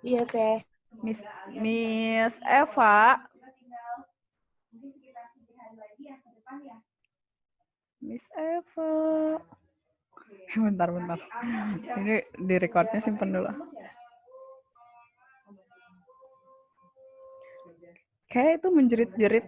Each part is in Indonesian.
Iya teh. Miss Eva. Miss Eva. Bentar. Ini di recordnya simpen dulu. Kayak itu menjerit-jerit.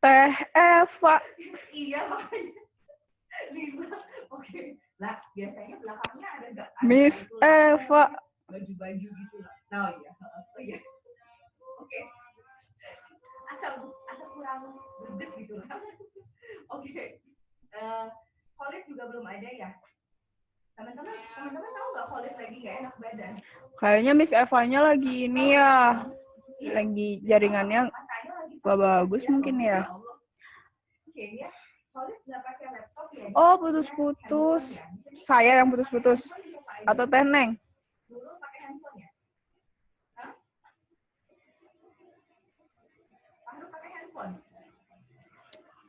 Teh Eva. Iya makanya. Oke. Nah, biasanya belakangnya ada enggak? Miss Eva. Baju-baju gitu lah. Oh iya. Oh iya. Oke. Asal kurang berdet gitu lah. Oke. Khalid juga belum ada ya? Teman-teman tahu nggak Khalid lagi nggak enak badan? Kayaknya Miss Eva-nya lagi ini ya. Lagi jaringannya gak bagus mungkin ya. Oke ya. Khalid nggak pakai laptop ya? Oh, putus-putus. Saya yang putus-putus. Atau Teh Neng? Dulu pakai handphone ya? Hah? Pakai handphone?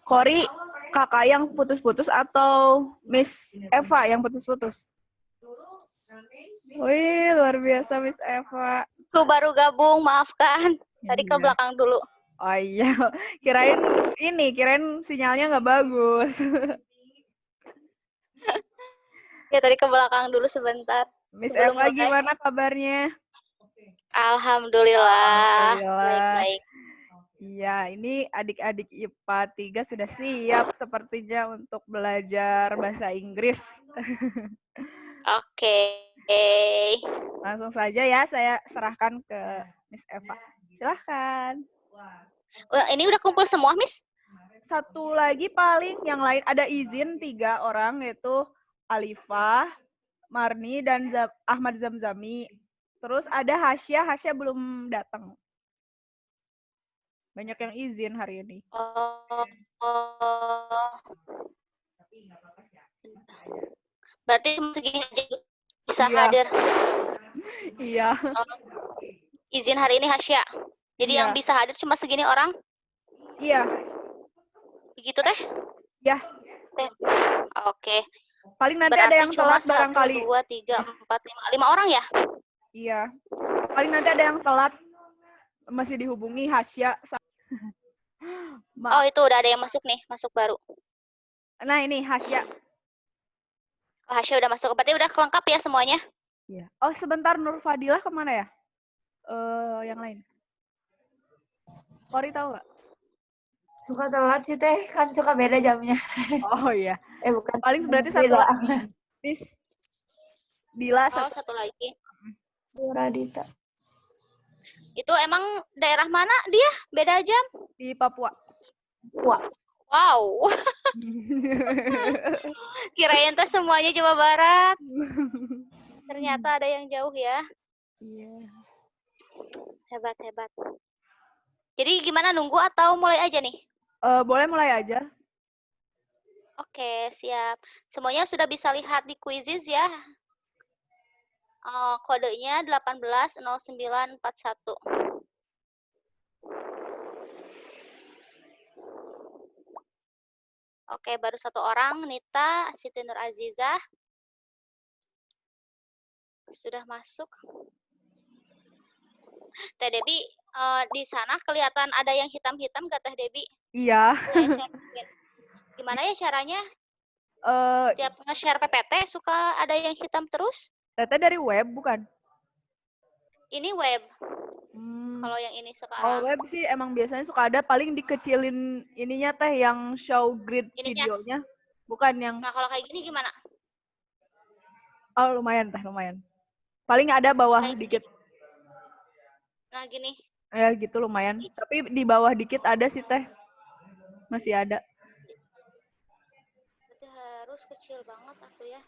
Kori, kakak yang putus-putus atau Miss Eva yang putus-putus? Wih, luar biasa Miss Eva. Lu baru gabung, maafkan. Tadi ke Iya. belakang dulu. Oh iya, kirain sinyalnya nggak bagus. Ya tadi ke belakang dulu sebentar. Miss Sebelum Eva mulai. gimana kabarnya? Alhamdulillah. Baik-baik. Iya, ini adik-adik IPA 3 sudah siap sepertinya untuk belajar bahasa Inggris. Oke. Langsung saja ya, saya serahkan ke Miss Eva. Silahkan. Ini udah kumpul semua, Miss? Satu lagi paling yang lain ada izin 3 orang yaitu Alifah, Marni, dan Ahmad Zamzami. Terus ada Hasya belum datang. Banyak yang izin hari ini. Berarti segini aja bisa Iya. hadir. Iya. Izin hari ini Hasya. Jadi Iya. yang bisa hadir cuma segini orang? Iya. Begitu teh? Ya. Oke. Paling nanti berarti ada yang telat barangkali. 1, 2, 3, 4, 5 orang ya? Iya. Paling nanti ada yang telat. Masih dihubungi Hasya. Oh, itu udah ada yang masuk nih, masuk baru. Nah, ini Hasya. Oh, Hasya udah masuk. Berarti udah lengkap ya semuanya? Iya. Oh, sebentar, Nur Fadilah kemana ya? Yang lain. Kori tahu nggak? Suka telat sih teh, kan suka beda jamnya. Oh iya. Bukan. Paling berarti satu lagi. Miss Dila. Oh, satu lagi. Radita. Itu emang daerah mana dia? Beda jam? Di Papua. Wah. Wow. Kirain teh semuanya Jawa Barat. Ternyata ada yang jauh ya. Iya. Hebat. Jadi gimana, nunggu atau mulai aja nih? Boleh mulai aja. Oke, siap. Semuanya sudah bisa lihat di quizzes ya. Kodenya 180941. Oke, baru satu orang, Nita, Siti Nur Azizah. Sudah masuk. Teh Debi, di sana kelihatan ada yang hitam-hitam gak Teh Debi? Iya. Gimana ya caranya? Tiap nge-share PPT suka ada yang hitam terus? Teteh dari web bukan? Ini web. Kalau yang ini sekarang. Kalau web sih emang biasanya suka ada, paling dikecilin ininya teh yang show grid videonya. Bukan yang... Nah, kalau kayak gini gimana? Oh, lumayan teh, lumayan. Paling ada bawah kayak dikit. Nah, gini. Ya gitu lumayan. Tapi di bawah dikit ada sih teh. Masih ada. Berarti harus kecil banget aku ya.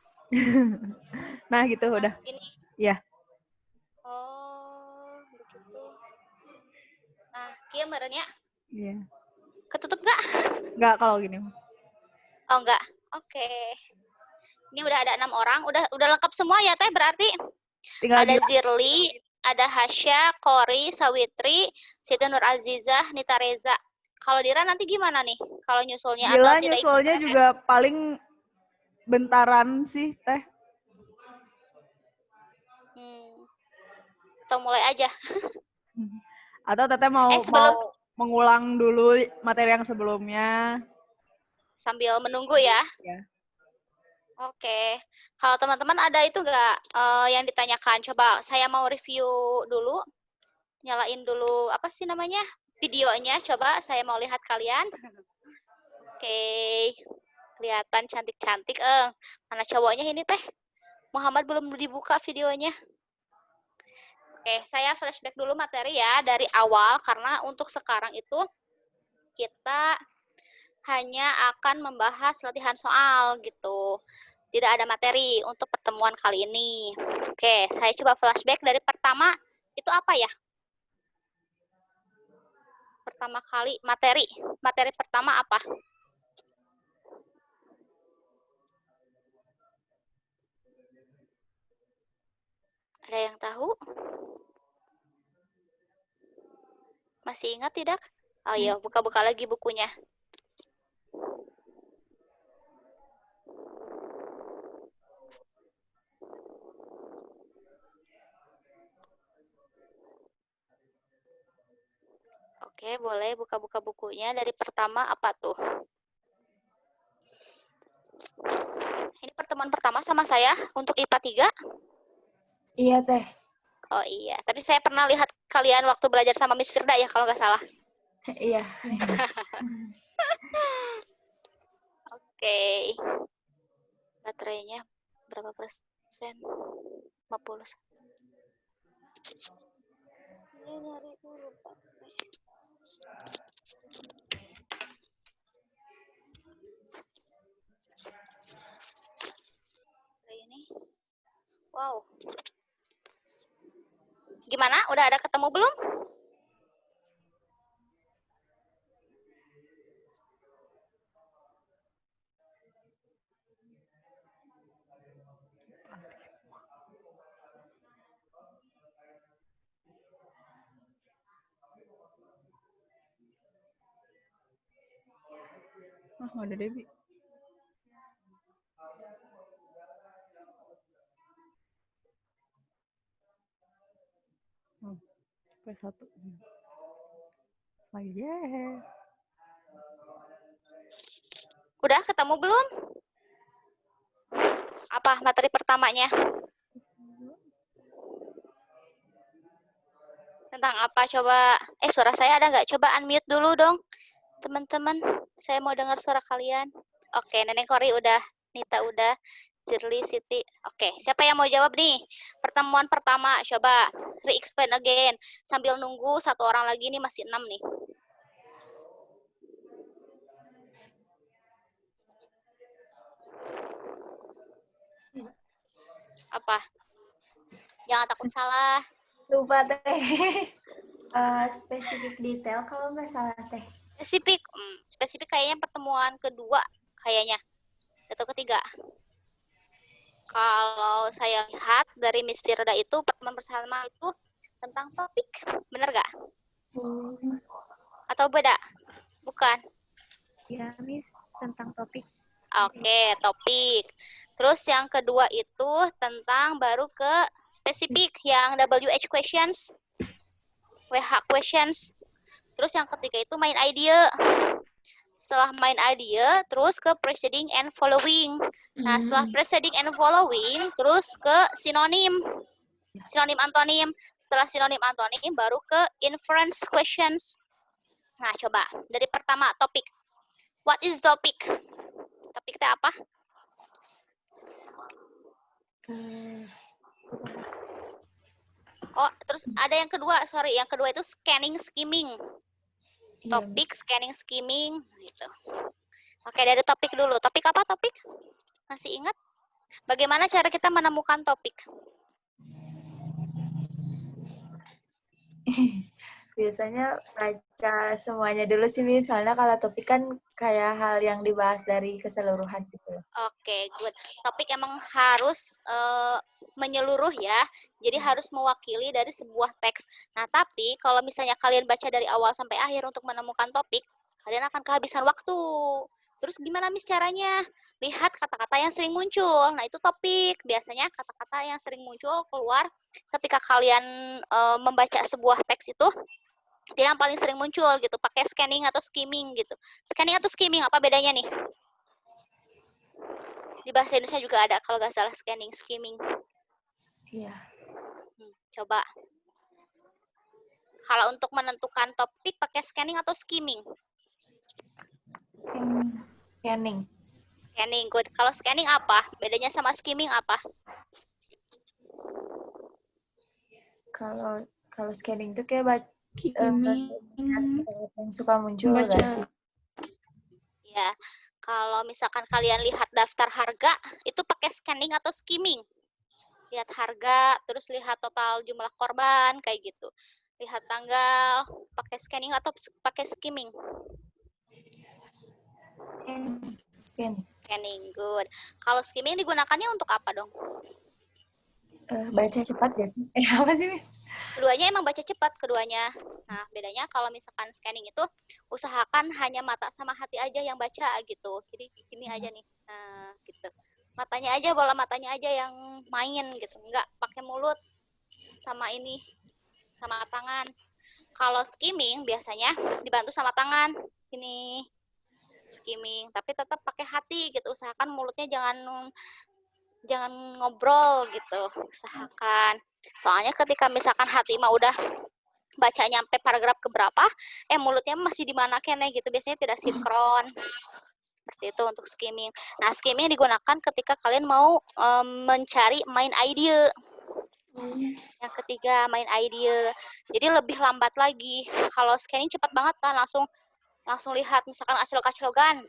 Nah gitu udah. Gini. Iya. Oh, begitu. Nah, kia merenya. Iya. Ketutup nggak? Nggak kalau gini. Oh, nggak. Oke. Ini udah ada 6 orang. Udah lengkap semua ya, Teh, berarti? Tinggal ada Zirli, ada Hasya, Kori, Sawitri, Siti Nur Azizah, Nita Reza. Kalau Dira nanti gimana nih? Kalau nyusulnya atau Gila, tidak ikut? nyusulnya juga paling bentaran sih, Teh. Atau mulai aja. Atau Teteh mau mengulang dulu materi yang sebelumnya. Sambil menunggu ya. Ya. Oke. Kalau teman-teman ada itu nggak yang ditanyakan? Coba saya mau review dulu. Nyalain dulu apa sih namanya? Videonya. Coba saya mau lihat kalian. Oke. Kelihatan cantik-cantik. Mana cowoknya ini teh? Muhammad belum dibuka videonya. Oke, saya flashback dulu materi ya dari awal karena untuk sekarang itu kita hanya akan membahas latihan soal gitu. Tidak ada materi untuk pertemuan kali ini. Oke, saya coba flashback dari pertama itu apa ya? Pertama kali materi pertama apa? Ada yang tahu? Masih ingat tidak? Oh iya, buka-buka lagi bukunya. Oke, boleh buka-buka bukunya. Dari pertama apa tuh? Ini pertemuan pertama sama saya untuk IPA 3? Iya, Teh. Oh iya, tapi saya pernah lihat kalian waktu belajar sama Miss Firda ya, kalau nggak salah. Iya. Oke. Baterainya berapa persen? 50. Ini nyari dulu, Pak. Ini. Wow. Gimana? Udah ada ketemu belum? Nggak ada Debbie. P1. Lagi yeah. Udah ketemu belum? Apa materi pertamanya? Tentang apa coba? Suara saya ada nggak? Coba unmute dulu dong, teman-teman. Saya mau dengar suara kalian. Oke, Nenek Kori udah, Nita udah, Shirley, Siti. Oke, siapa yang mau jawab nih? Pertemuan pertama, coba re-explain again. Sambil nunggu satu orang lagi nih, masih 6 nih. Apa? Jangan takut salah. Lupa, Teh. Spesifik detail kalau nggak salah, Teh. Spesifik kayaknya pertemuan kedua kayaknya. Atau ketiga. Kalau saya lihat dari Miss Firda itu pertemuan bersama itu tentang topik, bener nggak? Atau beda? Bukan? Ya, Miss, tentang topik. Oke, topik. Terus yang kedua itu tentang baru ke spesifik yang WH questions, WH questions. Terus yang ketiga itu main idea. Setelah main idea, terus ke preceding and following. Nah, setelah preceding and following, terus ke sinonim. Sinonim antonim. Setelah sinonim antonim, baru ke inference questions. Nah, coba. Dari pertama, topik. What is topic? Topik itu apa? Oh, terus ada yang kedua, sorry. Yang kedua itu scanning skimming. Topik, scanning skimming, gitu. Oke, dari topik dulu. Topik apa topik? Masih ingat? Bagaimana cara kita menemukan topik? Biasanya baca semuanya dulu sih, misalnya kalau topik kan kayak hal yang dibahas dari keseluruhan gitu. Oke, good. Topik emang harus menyeluruh ya. Jadi harus mewakili dari sebuah teks. Nah, tapi kalau misalnya kalian baca dari awal sampai akhir untuk menemukan topik, kalian akan kehabisan waktu. Terus gimana Miss caranya? Lihat kata-kata yang sering muncul. Nah, itu topik. Biasanya kata-kata yang sering muncul keluar ketika kalian membaca sebuah teks itu, dia yang paling sering muncul gitu. Pakai scanning atau skimming gitu. Scanning atau skimming, apa bedanya nih? Di bahasa Indonesia juga ada kalau nggak salah scanning, skimming. Iya. Coba. Kalau untuk menentukan topik pakai scanning atau skimming? Scanning. Scanning, good. Kalau scanning apa? Bedanya sama skimming apa? Kalau scanning tuh kayak yang suka muncul Baca. nggak sih? Ya, kalau misalkan kalian lihat daftar harga, itu pakai scanning atau skimming? Lihat harga, terus lihat total jumlah korban, kayak gitu. Lihat tanggal, pakai scanning atau pakai skimming? Scanning. Scanning, good. Kalau skimming digunakannya untuk apa dong? Baca cepat gak sih? Apa sih, Miss? Keduanya emang baca cepat, keduanya. Nah, bedanya kalau misalkan scanning itu, usahakan hanya mata sama hati aja yang baca gitu. Jadi gini aja nih, nah, gitu. Matanya aja, bola matanya aja yang main gitu. Enggak pakai mulut sama ini, sama tangan. Kalau skimming biasanya dibantu sama tangan. Ini skimming, tapi tetap pakai hati gitu. Usahakan mulutnya jangan ngobrol gitu, usahakan. Soalnya ketika misalkan hati mah udah baca nyampe paragraf keberapa, mulutnya masih di mana kene gitu, biasanya tidak sinkron. Seperti itu untuk skimming. Nah, skimming digunakan ketika kalian mau mencari main idea. Yang ketiga, main idea. Jadi lebih lambat lagi. Kalau scanning cepat banget kan, langsung lihat misalkan aclok-aclokan,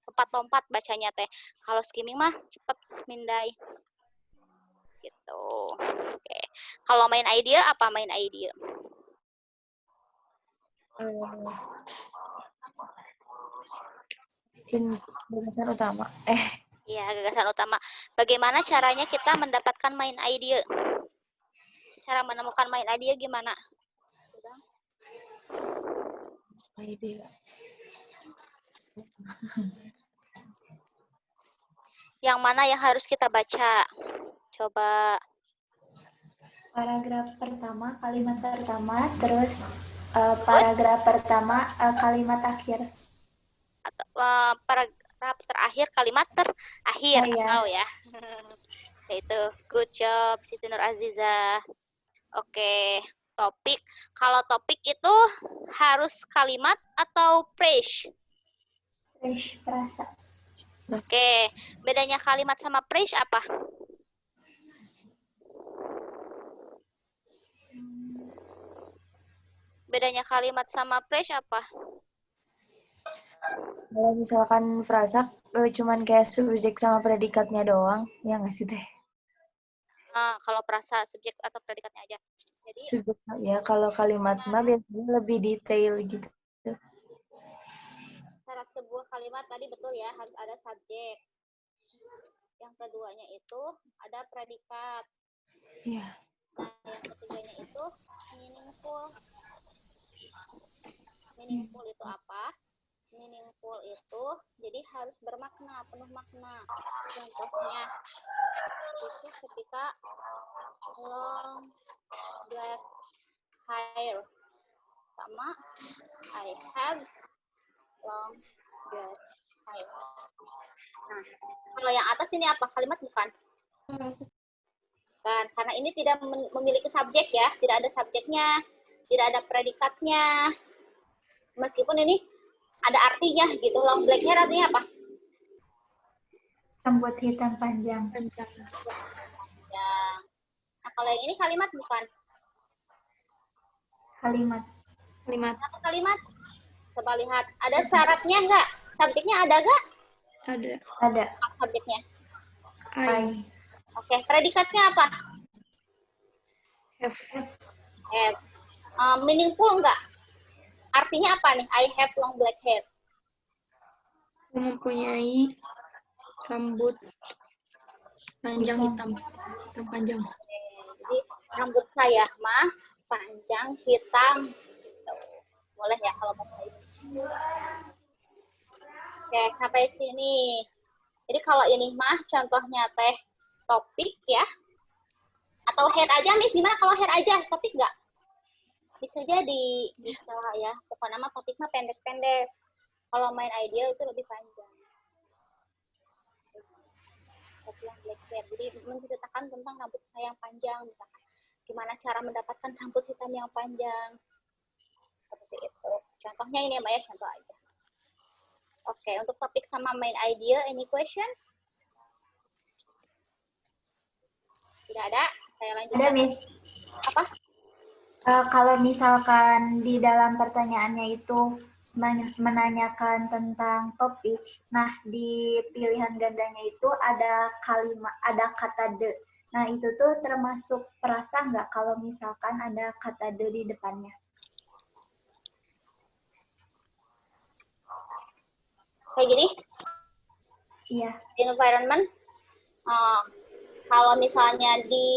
lompat-lompat bacanya teh. Kalau skimming mah cepet mindai. Gitu. Oke. Kalau main idea apa main idea? Gagasan utama. Iya, gagasan utama. Bagaimana caranya kita mendapatkan main idea? Cara menemukan main idea gimana? Idea. Yang mana yang harus kita baca? Coba. Paragraf pertama, kalimat pertama, terus paragraf pertama, kalimat akhir. Atau paragraf terakhir, kalimat terakhir. Iya. Tahu ya. Itu good job Siti Nur Aziza. Oke, topik. Kalau topik itu harus kalimat atau phrase? Fresh, perasa. Oke, bedanya kalimat sama phrase apa? Bedanya kalimat sama phrase apa? Kalau misalkan frasa cuman kayak subjek sama predikatnya doang, ya nggak sih teh? Kalau perasa subjek atau predikatnya aja. Jadi Subjek ya, kalau kalimat mah biasanya lebih detail gitu. syarat sebuah kalimat tadi betul ya, harus ada subjek. Yang keduanya itu ada predikat. Iya. Nah, yang ketiganya itu meaningful. Meaningful itu apa? Meaningful itu jadi harus bermakna, penuh makna. Contohnya itu ketika long black hair sama I have long black hair. Nah, kalau yang atas ini apa? Kalimat bukan? Kan, karena ini tidak memiliki subjek ya, tidak ada subjeknya, tidak ada predikatnya. Meskipun ini ada artinya gitu. Long black hair artinya apa? Rambut hitam panjang. Ya. Nah, kalau yang ini kalimat bukan? Kalimat. Apa kalimat? Coba lihat. Ada syaratnya nggak? Subjeknya ada nggak? Ada. Ada. Apa subjeknya? I. Oke, predikatnya apa? Have. Have. Meaningful nggak? Artinya apa nih? I have long black hair. Mempunyai rambut Panjang hitam. Hitam panjang. Jadi rambut saya mah panjang hitam. Tuh. Boleh ya kalau mau ini. Oke, sampai sini. Jadi kalau ini mah contohnya teh topik ya. Atau hair aja, Miss. Gimana kalau hair aja? Topik nggak? Bisa jadi. Bisa ya. Pokoknya mah topik mah pendek-pendek. Kalau main idea itu lebih panjang. Tapi yang black hair. Jadi menceritakan tentang rambut saya yang panjang. Misalkan gimana cara mendapatkan rambut hitam yang panjang. Seperti itu. Contohnya ini ya, Mbak ya. Contoh aja. Oke, untuk topik sama main idea, any questions? Tidak ada? Saya lanjutkan. Ada, Miss. Apa? Kalau misalkan di dalam pertanyaannya itu menanyakan tentang topik, nah di pilihan gandanya itu ada kalimat, ada kata de. Nah itu tuh termasuk perasa nggak kalau misalkan ada kata de di depannya? Kayak gini? Iya. Environment. Kalau misalnya di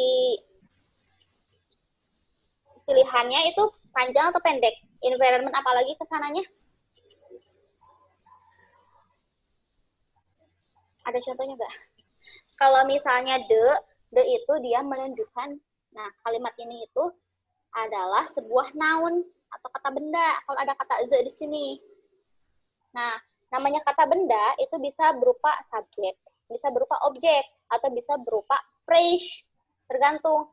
pilihannya itu panjang atau pendek? Environment apalagi kesananya? Ada contohnya nggak? Kalau misalnya the itu dia menunjukkan, nah kalimat ini itu adalah sebuah noun atau kata benda. Kalau ada kata the di sini. Nah, namanya kata benda itu bisa berupa subjek, bisa berupa objek, atau bisa berupa phrase. Tergantung.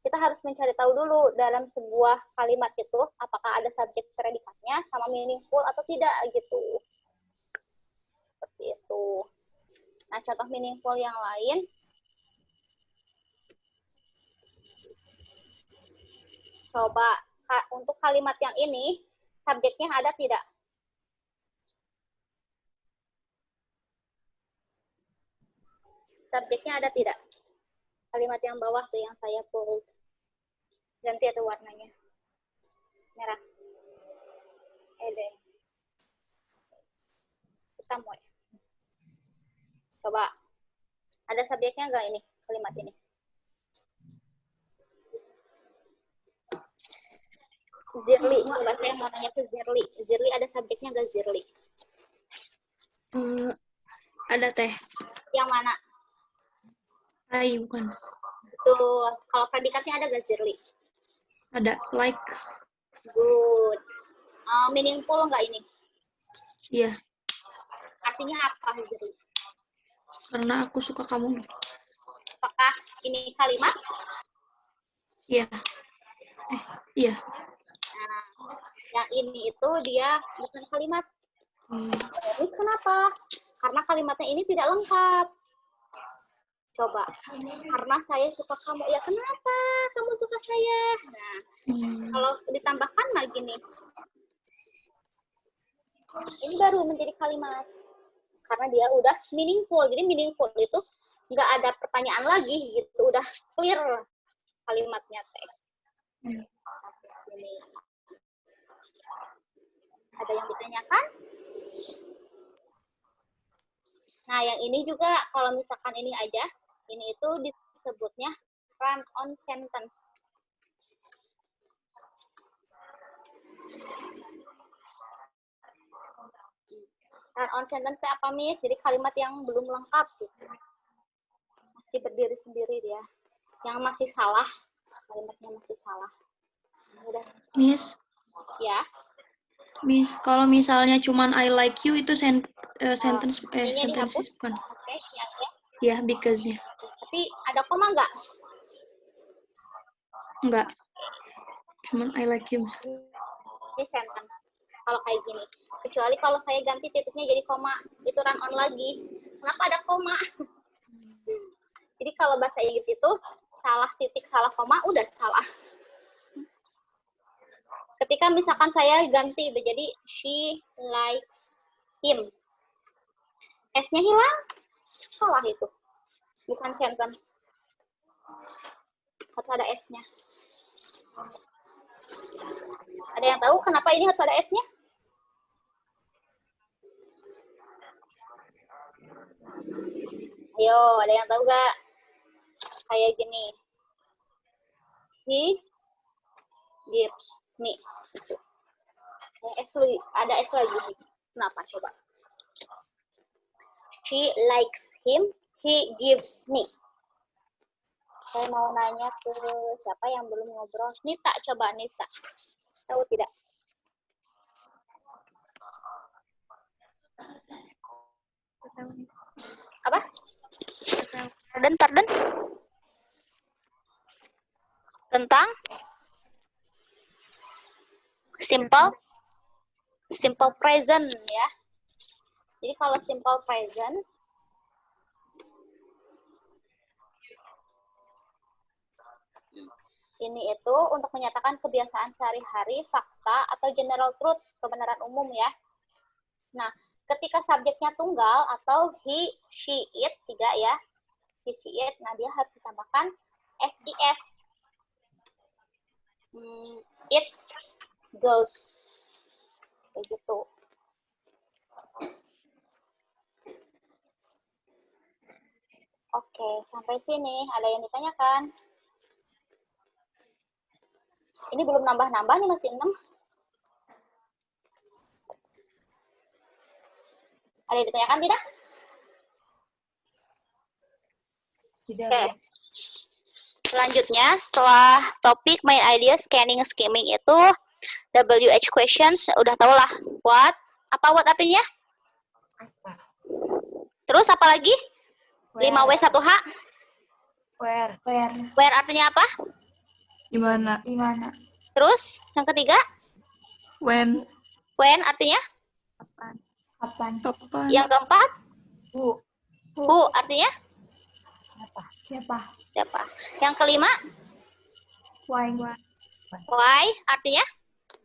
Kita harus mencari tahu dulu dalam sebuah kalimat itu apakah ada subjek predikatnya sama meaningful atau tidak gitu. Seperti itu. Nah, contoh meaningful yang lain. Coba untuk kalimat yang ini subjeknya ada tidak? Subjeknya ada tidak? Kalimat yang bawah tuh yang saya bold. Ganti atau warnanya. Merah. Deh. Hitam ya. Coba. Ada subjeknya nggak ini? Kalimat ini. Zirli. Coba saya mau nanya ke Zirli. Zirli ada subjeknya nggak Zirli? Ada teh. Yang mana? Hai, bukan. Betul. Kalau predikatnya ada nggak Zirli? Ada like. Good. Meaningful nggak ini? Iya. Artinya apa Zirli? Karena aku suka kamu. Apakah ini kalimat? Iya. Iya. Nah, yang ini itu dia bukan kalimat. Terus kenapa? Karena kalimatnya ini tidak lengkap. Coba. Karena saya suka kamu. Ya kenapa kamu suka saya? Nah, kalau ditambahkan lagi nih. Ini baru menjadi kalimat. Karena dia udah meaningful. Jadi meaningful itu nggak ada pertanyaan lagi gitu. Udah clear kalimatnya teh. Ini. Ada yang ditanyakan? Nah, yang ini juga kalau misalkan ini aja, ini itu disebutnya run-on sentence. Run-on sentence itu apa, Miss? Jadi kalimat yang belum lengkap gitu. Masih berdiri sendiri dia. Yang masih salah, kalimatnya masih salah. Udah. Miss, Ya. Miss, kalau misalnya cuman I like you itu sentence Ininya sentences dihapus. bukan? Oke, ya. Ya, because-nya. Tapi ada koma nggak? Enggak. Cuman I like you. Ini sentence. Kalau kayak gini. Kecuali kalau saya ganti titiknya jadi koma, itu run on lagi. Kenapa ada koma? Jadi kalau bahasa Inggris itu salah titik, salah koma, udah salah. Ketika misalkan saya ganti udah jadi she likes him. S-nya hilang, salah itu. Bukan sentence. Harus ada S-nya. Ada yang tahu kenapa ini harus ada S-nya? Ayo, ada yang tahu nggak? Kayak gini. He gives me. Gitu. Ada S lagi. Kenapa? Coba. She likes him. He gives me. Saya mau nanya ke siapa yang belum ngobrol. Nita, coba Nita. Tahu tidak? Apa? Pardon? Tentang simple present ya. Jadi kalau simple present ini itu untuk menyatakan kebiasaan sehari-hari, fakta atau general truth, kebenaran umum ya. Nah, ketika subjeknya tunggal atau he, she, it, 3 ya. He, she, it, nah dia harus ditambahkan SIS. It goes. Begitu. Oke, sampai sini ada yang ditanyakan? Ini belum nambah-nambah nih, masih 6. Ada yang ditanyakan tidak? Tidak. Oke. Selanjutnya, setelah topik main idea, scanning, skimming itu WH questions, udah tau lah. What? Apa what artinya? Apa? Terus apa lagi? 5W1H? Where? Where? Where artinya apa? Di mana? Di mana? Terus yang ketiga? When? When artinya? Kapan? Kapan? Yang keempat? Who? Who artinya? Siapa? Siapa? Siapa? Yang kelima? Why? Why artinya?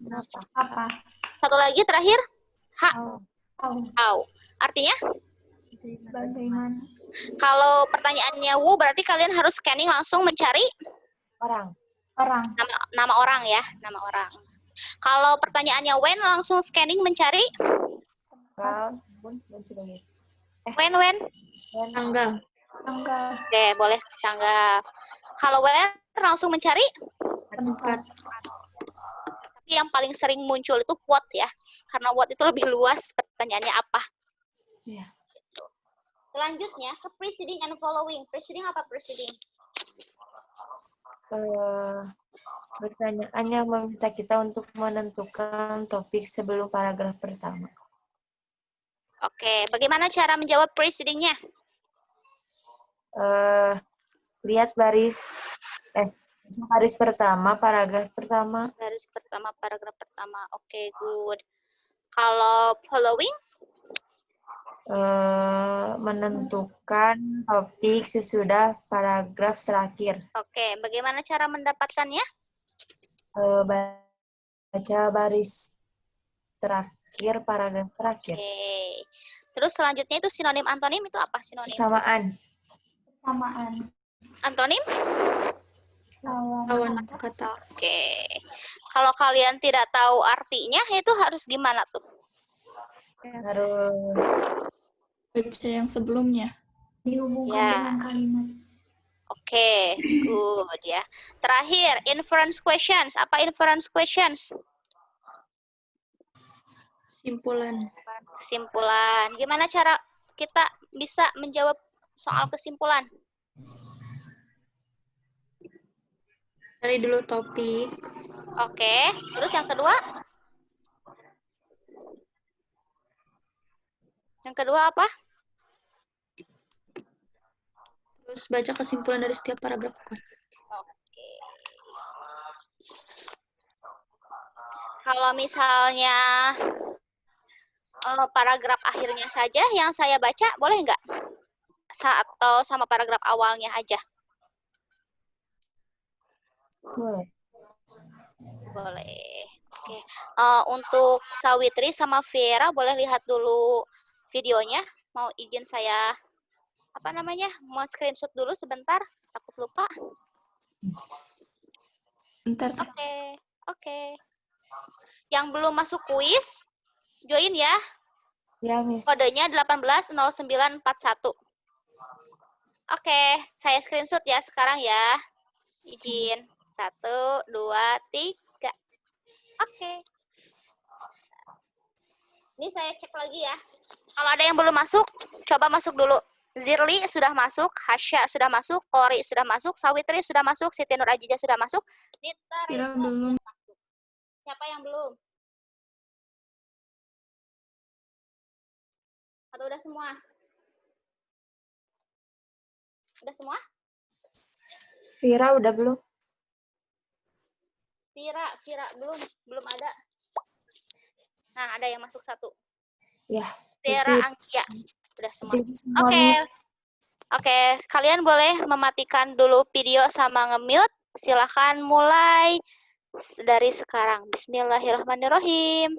Kenapa? Apa? Satu lagi terakhir? How? How artinya? Bagaimana? Kalau pertanyaannya who berarti kalian harus scanning langsung mencari Orang. Orang. nama orang ya, nama orang. Kalau pertanyaannya when langsung scanning mencari Tanggal, dan sebagainya. when. Tanggal. Tanggal. Oke, boleh tanggal. Kalau where langsung mencari, Tempat. tapi yang paling sering muncul itu what ya. Karena what itu lebih luas, pertanyaannya apa. Iya. Selanjutnya ke preceding and following. Preceding apa preceding? Pertanyaannya meminta kita untuk menentukan topik sebelum paragraf pertama. Oke, bagaimana cara menjawab precedingnya? Lihat baris pertama, paragraf pertama. Baris pertama, paragraf pertama. Oke, good. Kalau following? Menentukan topik sesudah paragraf terakhir. Oke, bagaimana cara mendapatkannya? Baca baris terakhir, paragraf terakhir. Oke. Terus selanjutnya itu sinonim antonim itu apa sinonim? Kesamaan. Samaan. Antonim? Lawan. Kata. Oke. Kalau kalian tidak tahu artinya itu harus gimana tuh? Harus Baca yang sebelumnya. Dihubungkan Ya. dengan kalimat. Oke, good ya. Terakhir, inference questions. Apa inference questions? Simpulan. Kesimpulan. Gimana cara kita bisa menjawab soal kesimpulan? Cari dulu topik. Oke, terus yang kedua? Yang kedua apa? Terus baca kesimpulan dari setiap paragraf. Oke. Kalau misalnya paragraf akhirnya saja yang saya baca, boleh nggak? Atau sama paragraf awalnya aja? boleh. Boleh. Oke. Untuk Sawitri sama Vera, boleh lihat dulu videonya. Mau izin saya, mau screenshot dulu sebentar. Takut lupa. Bentar. Oke. Yang belum masuk kuis, join ya. Ya, Miss. Kodenya 180941. Oke, saya screenshot ya sekarang ya. Izin. 1, 2, 3. Oke. Ini saya cek lagi ya. Kalau ada yang belum masuk, coba masuk dulu. Zirli sudah masuk, Hasya sudah masuk, Kori sudah masuk, Sawitri sudah masuk, Siti Nur Ajijah sudah masuk, Nita Kira Reza belum. sudah masuk. Siapa yang belum? Atau udah semua? Udah semua? Vira udah belum? Vira belum ada. Nah, ada yang masuk 1. Ya. Vera Itu, Angkia udah semua. itu semua, Oke. Miss. Oke, kalian boleh mematikan dulu video sama nge-mute. Silahkan mulai dari sekarang. Bismillahirrahmanirrahim.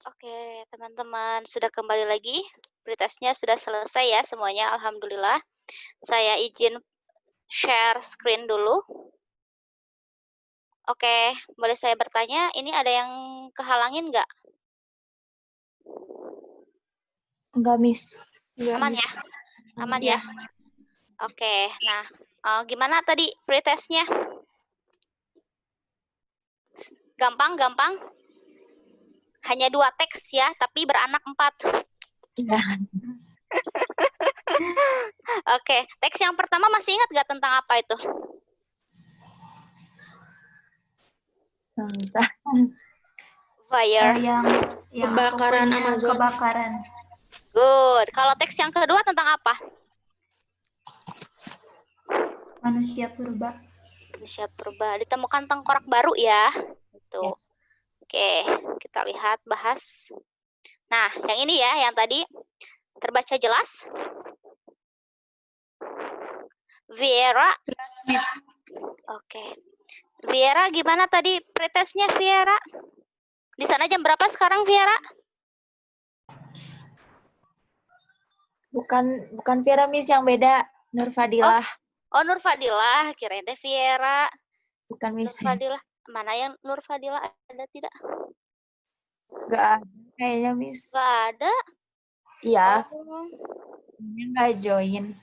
Oke, teman-teman sudah kembali lagi. Pretestnya sudah selesai ya semuanya, alhamdulillah. Saya izin share screen dulu. Oke, boleh saya bertanya, ini ada yang kehalangin nggak? Enggak, Miss. Aman ya? Aman ya? Oke, nah gimana tadi pretestnya? Gampang? Hanya 2 teks ya, tapi beranak 4. Iya. Oke, teks yang pertama masih ingat nggak tentang apa itu? Entah. Fire. Yang aku Kebakaran punya Amazon. kebakaran. Good. Kalau teks yang kedua tentang apa? Manusia purba. Manusia purba. Ditemukan tengkorak baru ya. Itu. Ya. Oke, kita lihat bahas. Nah, yang ini ya, yang tadi terbaca jelas. Viera. Miss. Oke. Viera gimana tadi pretestnya Viera? Di sana jam berapa sekarang Viera? Bukan Viera, Miss, yang beda. Nur Fadilah. Oh, Nur Fadilah, kirain teh Viera. Bukan, Nur Miss. Fadilah. Mana yang Nur Fadilah ada tidak? Enggak ada kayaknya, Miss. Gak ada. Iya, Oh, dia nggak join.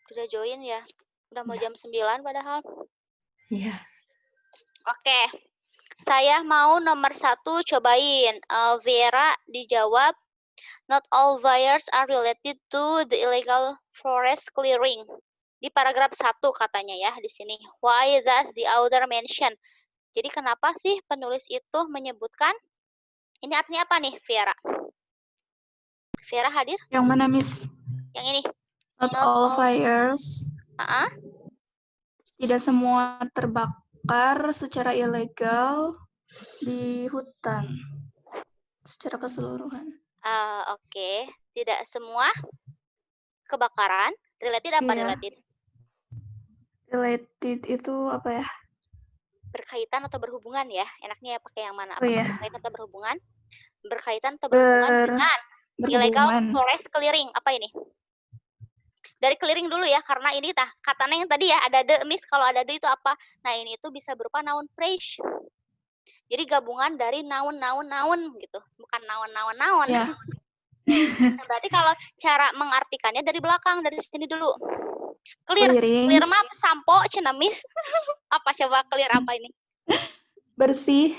bisa join ya. Udah mau Iya. jam 9 padahal. Iya. Oke. Saya mau nomor 1 cobain. Vera dijawab, not all fires are related to the illegal forest clearing. Di paragraf 1 katanya ya di sini. Why does the author mention? Jadi kenapa sih penulis itu menyebutkan? Ini artinya apa nih, Vera? Vera hadir? Yang mana, Miss? Yang ini. Not Not all all. fires. Tidak semua terbakar secara ilegal di hutan. Secara keseluruhan. Oke. Tidak semua kebakaran. Related apa Iya. related? Related itu apa ya? Berkaitan atau berhubungan ya? Enaknya ya pakai yang mana? Oh, iya. Berkaitan atau berhubungan? Berkaitan atau berhubungan dengan illegal forest clearing. Apa ini? Dari clearing dulu ya, karena ini katanya yang tadi ya, ada the, Miss, kalau ada the itu apa? Nah, ini itu bisa berupa noun phrase. Jadi gabungan dari noun gitu. Bukan noun. Ya. Nah, berarti kalau cara mengartikannya dari belakang, dari sini dulu. Clearing. Clear mah sampo, cenah Miss. Apa coba clear apa ini? Bersih.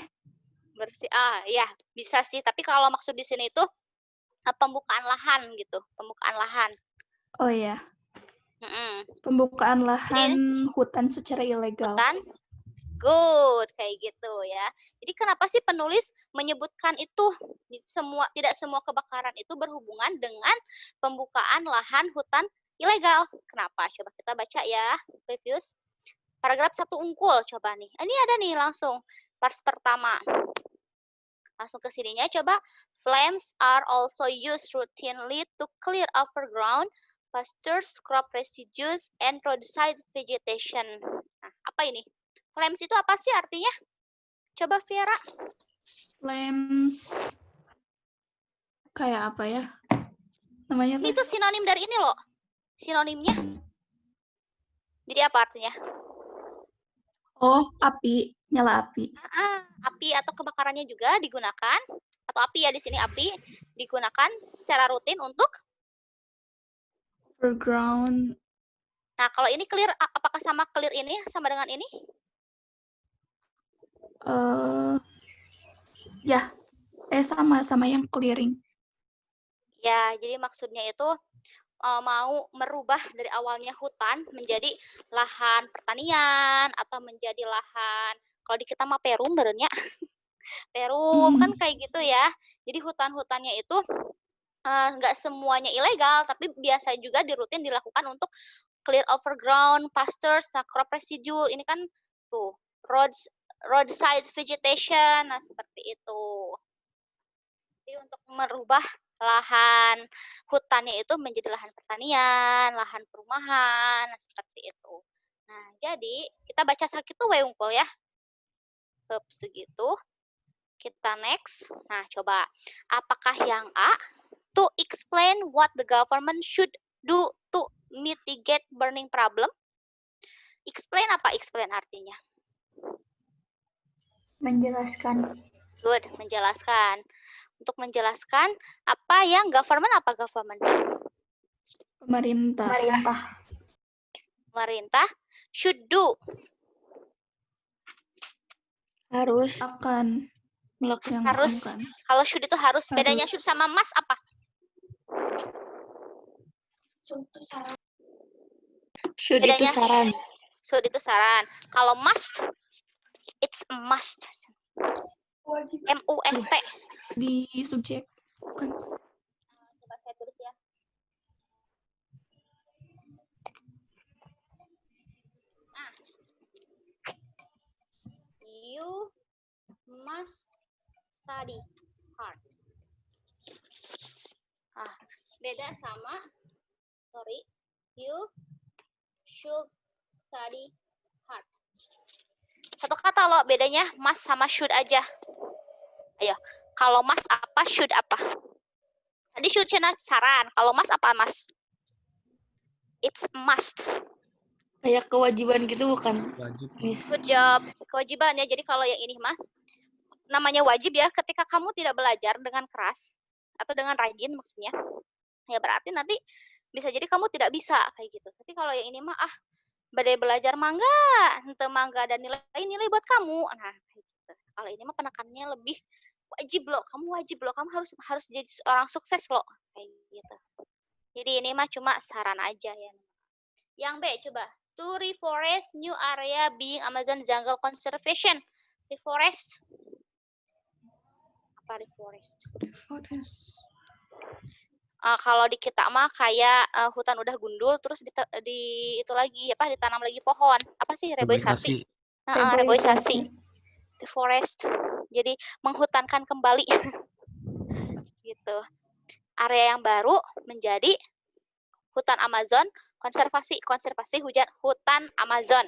Bersih. Ya, bisa sih. Tapi kalau maksud di sini itu pembukaan lahan gitu. Pembukaan lahan. Oh iya. Pembukaan lahan hutan secara ilegal. Hutan. Good, kayak gitu ya. Jadi kenapa sih penulis menyebutkan itu? Tidak semua kebakaran itu berhubungan dengan pembukaan lahan hutan ilegal. Kenapa? Coba kita baca ya, previous. Paragraf 1 unggul, coba nih. Ini ada nih langsung, part pertama. Langsung ke sininya, coba. Flames are also used routinely to clear overground pastures, crop residues, and roadside vegetation. Nah, apa ini? Flames itu apa sih artinya? Coba Vera. Flames kayak apa ya? Namanya Ini tuh sinonim dari ini loh. Sinonimnya. Jadi apa artinya? Oh, api, nyala api. Api atau kebakarannya juga digunakan, atau api ya di sini api digunakan secara rutin untuk Overground. Nah, kalau ini clear, apakah sama clear ini sama dengan ini? Ya, sama yang clearing. Ya, jadi maksudnya itu mau merubah dari awalnya hutan menjadi lahan pertanian atau menjadi lahan, kalau di kita mah perum berenya. Perum kan kayak gitu ya. Jadi hutan-hutannya itu nggak semuanya ilegal, tapi biasa juga rutin dilakukan untuk clear overground pastures, nah crop residue ini kan tuh roadside vegetation, nah seperti itu. Jadi untuk merubah lahan hutannya itu menjadi lahan pertanian, lahan perumahan, nah seperti itu. Nah, jadi kita baca sakit tuh we unggul ya. Segitu. Kita next. Nah, coba. Apakah yang A? To explain what the government should do to mitigate burning problem. Explain apa? Explain artinya. Menjelaskan. Good, menjelaskan. Untuk menjelaskan apa yang government apa government? Pemerintah. Pemerintah. Pemerintah should do. Harus. Akan. Harus. Kalau should itu harus. Bedanya should sama must apa? Should itu saran. Should itu saran. Kalau must, it's a must. M-U-S-T. Di subjek. Bukan. Coba saya tulis ya. Nah. You must study hard. Beda sama, you should study hard. Satu kata loh, bedanya must sama should aja. Ayo, kalau must apa, should apa? Tadi should saran, kalau must apa must? It's must. Kayak kewajiban gitu bukan? Wajib. Good job. Kewajiban ya, jadi kalau yang ini mah, namanya wajib ya, ketika kamu tidak belajar dengan keras, atau dengan rajin maksudnya, ya berarti nanti bisa jadi kamu tidak bisa kayak gitu. Tapi kalau yang ini mah badai belajar mangga, ente mangga dan nilai buat kamu. Nah, kayak gitu. Kalau ini mah penekanannya lebih wajib loh, kamu harus jadi orang sukses loh, kayak gitu. Jadi ini mah cuma saran aja ya. Yang B coba, to reforest new area being Amazon jungle conservation. Reforest. Apa reforest? Reforest. Kalau di kita mah kayak hutan udah gundul terus itu lagi apa ditanam lagi pohon. Apa sih reboisasi? Reboisasi. Reforest. Jadi menghutankan kembali. Gitu. Area yang baru menjadi hutan Amazon, konservasi hutan Amazon.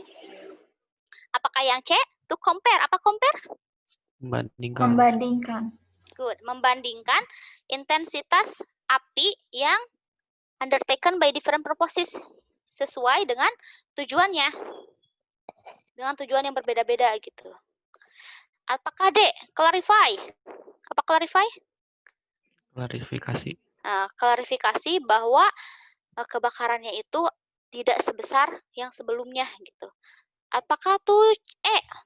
Apakah yang C? To compare. Apa compare? Membandingkan. Good. Membandingkan intensitas api yang undertaken by different purposes sesuai dengan tujuannya. Dengan tujuan yang berbeda-beda gitu. Apakah D? Clarify. Apa clarify? Klarifikasi. Klarifikasi bahwa kebakarannya itu tidak sebesar yang sebelumnya gitu. Apakah tuh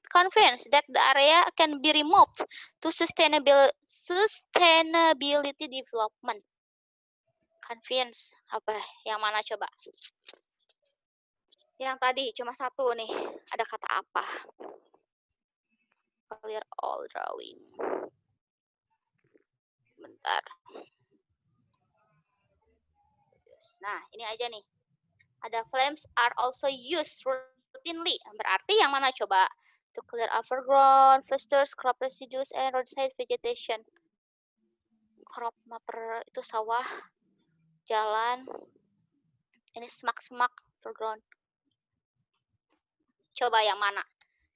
convinced that the area can be removed to sustainability development? Convince apa? Yang mana coba? Yang tadi cuma satu nih. Ada kata apa? Clear all drawing. Bentar. Nah, ini aja nih. Ada flames are also used routinely. Berarti yang mana coba? To clear overground, festers, crop residues, and roadside vegetation. Crop maper itu sawah, jalan. Ini semak-semak overground. Coba yang mana?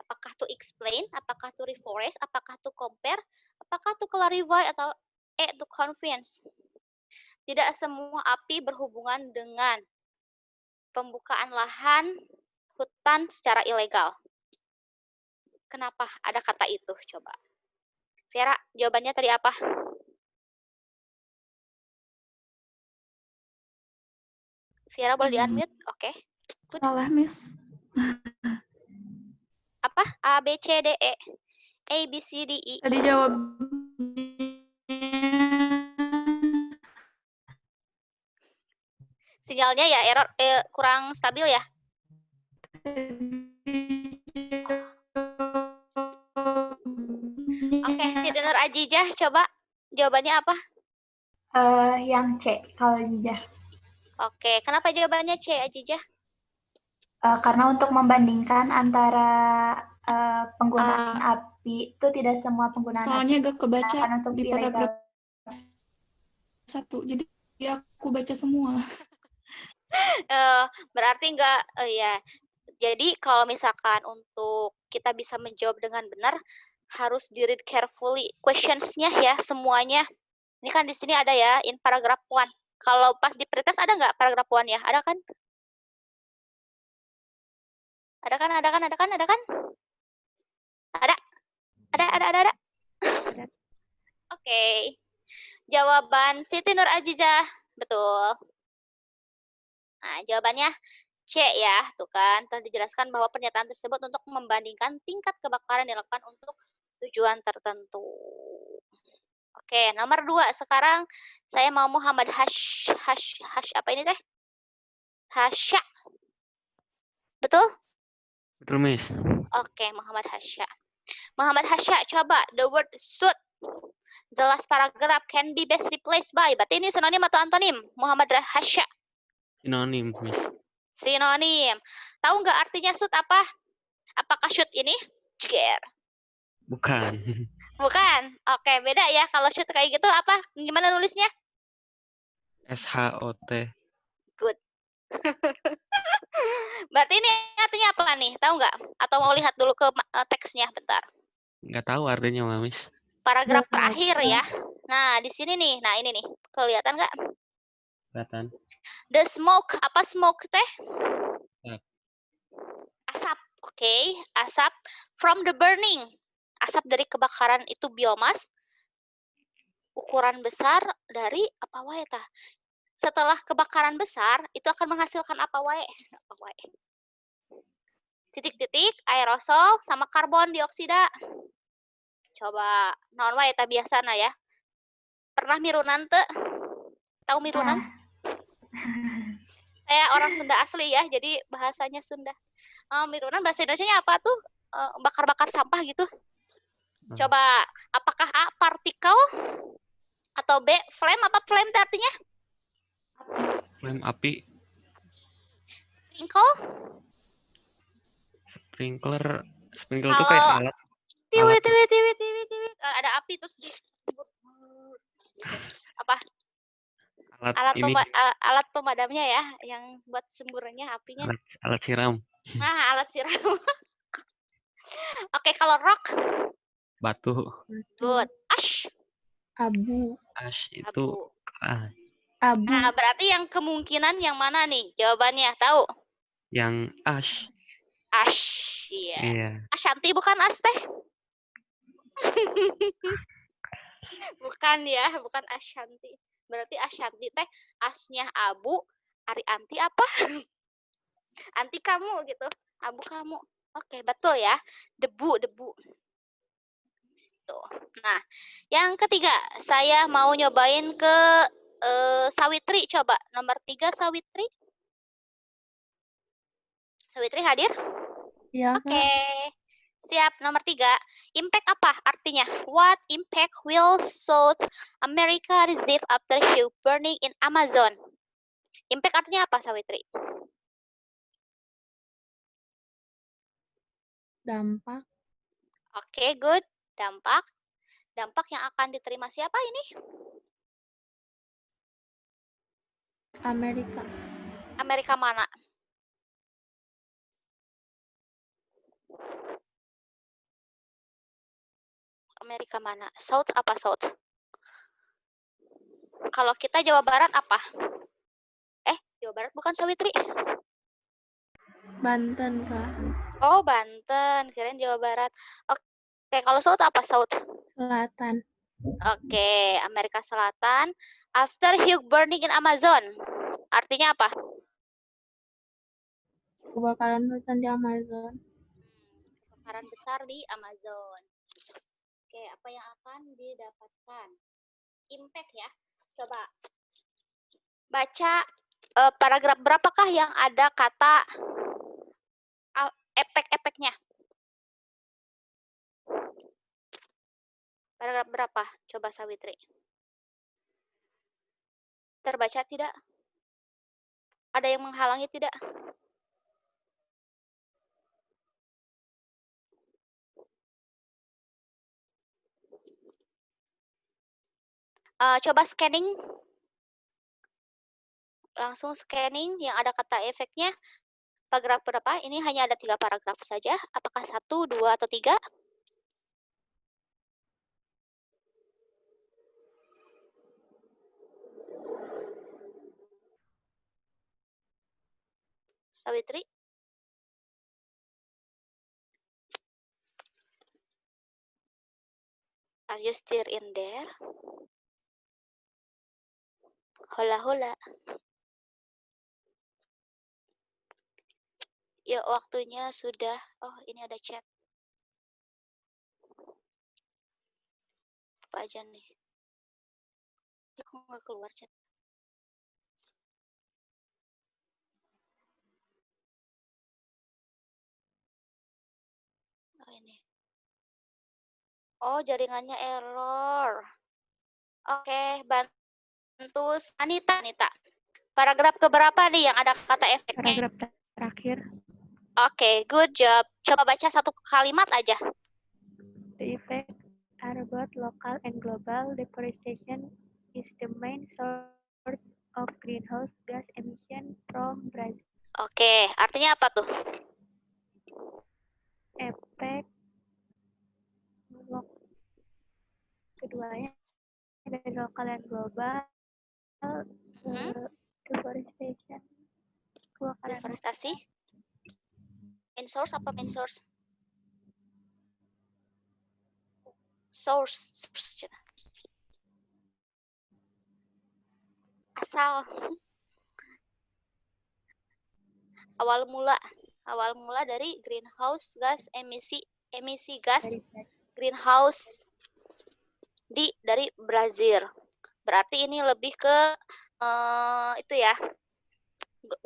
Apakah to explain, apakah to reforest, apakah to compare, apakah to clarify, atau to convince? Tidak semua api berhubungan dengan pembukaan lahan hutan secara ilegal. Kenapa ada kata itu? Coba. Vera, jawabannya tadi apa? Vera boleh di-unmute? Oke. Salah, Miss. Apa? A, B, C, D, E. A, B, C, D, E. Tadi jawab Sinyalnya ya error, kurang stabil ya? Oke, si Denur Ajijah, coba jawabannya apa? Yang C, kalau Ajijah. Oke, kenapa jawabannya C, Ajijah? Karena untuk membandingkan antara penggunaan api itu tidak semua penggunaan soalnya api gak kebaca untuk di ilegal. paragraf 1, jadi aku baca semua. Berarti enggak, ya. Jadi kalau misalkan untuk kita bisa menjawab dengan benar, harus di-read carefully questions-nya ya semuanya. Ini kan di sini ada ya in paragraph 1. Kalau pas di pretest ada nggak paragraph 1 ya? Ada kan? Ada kan? Ada kan? Ada kan? Ada kan? Ada? Ada. Oke. Jawaban Siti Nur Azizah. Betul. Nah, jawabannya C ya. Tuh kan, telah dijelaskan bahwa pernyataan tersebut untuk membandingkan tingkat kebakaran yang dilakukan untuk tujuan tertentu. Oke, nomor 2. Sekarang saya mau Muhammad apa ini teh? Hasya. Betul? Betul, Miss. Oke, Muhammad Hasya. Muhammad Hasya, coba the word should. The last paragraph can be best replaced by. Berarti ini sinonim atau antonim? Muhammad Hasya. Sinonim, Miss. Sinonim. Tahu nggak artinya should apa? Apakah should ini? Ceger. Bukan. Bukan. Oke, beda ya. Kalau should kayak gitu apa? Gimana nulisnya? SHOT. Good. Berarti ini artinya apa nih? Tahu nggak? Atau mau lihat dulu ke teksnya bentar. Nggak tahu artinya, Miss. Paragraf terakhir ya. Nah, di sini nih. Nah, ini nih. Kelihatan nggak? Kelihatan. The smoke. Apa smoke teh? Asap. Asap. Oke. Asap from the burning. Asap dari kebakaran itu biomas. Ukuran besar dari apa wae tah? Setelah kebakaran besar, itu akan menghasilkan apa wae? Apa wae? Titik-titik, aerosol, sama karbon dioksida. Coba, naon wae tah biasana ya. Pernah mirunan teu? Tahu mirunan? Saya orang Sunda asli ya, jadi bahasanya Sunda. Mirunan bahasa Indonesianya apa tuh? Bakar-bakar sampah gitu. Coba, apakah A, partikel? Atau B, flame? Apa flame itu artinya? Flame api. Sprinkle? Sprinkler itu kayak alat. Tiwi. Ada api terus di apa? Alat pemadamnya ya, yang buat semburannya apinya. Alat siram. Nah, alat siram. Oke, kalau rock? Batu. Good. Ash? Abu. Ash itu Abu. Nah, berarti yang kemungkinan yang mana nih jawabannya? Tahu? Yang ash. Ash, iya. Iya. Ashanti bukan as teh? Bukan ya, bukan Ashanti. Berarti Ashanti teh asnya abu, ari anti apa? Anti kamu gitu, abu kamu. Oke, betul ya. Debu. Tuh. Nah, yang ketiga, saya mau nyobain ke Sawitri. Coba nomor 3 Sawitri. Sawitri hadir? Ya, Oke. Siap, nomor 3. Impact apa artinya? What impact will South America receive after shale burning in Amazon? Impact artinya apa, Sawitri? Dampak. Oke, good. Dampak. Dampak yang akan diterima siapa ini? Amerika. Amerika mana? Amerika mana? South apa South? Kalau kita Jawa Barat apa? Jawa Barat bukan Sawitri. Banten, Kak. Oh, Banten. Kirain Jawa Barat. Oke, kalau South apa South? Selatan. Oke, Amerika Selatan. After huge burning in Amazon. Artinya apa? Kebakaran hutan di Amazon. Kebakaran besar di Amazon. Oke, apa yang akan didapatkan? Impact ya. Coba baca paragraf berapakah yang ada kata efek-efeknya? Paragraf berapa? Coba Sawitri. Terbaca tidak? Ada yang menghalangi tidak? Coba scanning. Langsung scanning yang ada kata efeknya. Paragraf berapa? Ini hanya ada 3 paragraf saja. Apakah 1, 2, atau 3? Sawitri? Are you still in there? Hola, hola. Yuk, waktunya sudah. Oh, ini ada chat. Apa aja nih? Ya, kok nggak keluar chat? Oh, ini. Oh, jaringannya error. Oke, bantu Anita. Paragraf keberapa nih yang ada kata efeknya? Paragraf terakhir. Oke, good job. Coba baca satu kalimat aja. The effects are both local and global. Deforestation is the main source of greenhouse gas emission from Brazil. Oke, artinya apa tuh? Efek keduanya dari lokal dan global. Deforestation. Deforestasi? In source apa main source? Source. Asal. Awal mula dari greenhouse gas emisi gas greenhouse dari Brazil. Berarti ini lebih ke itu ya,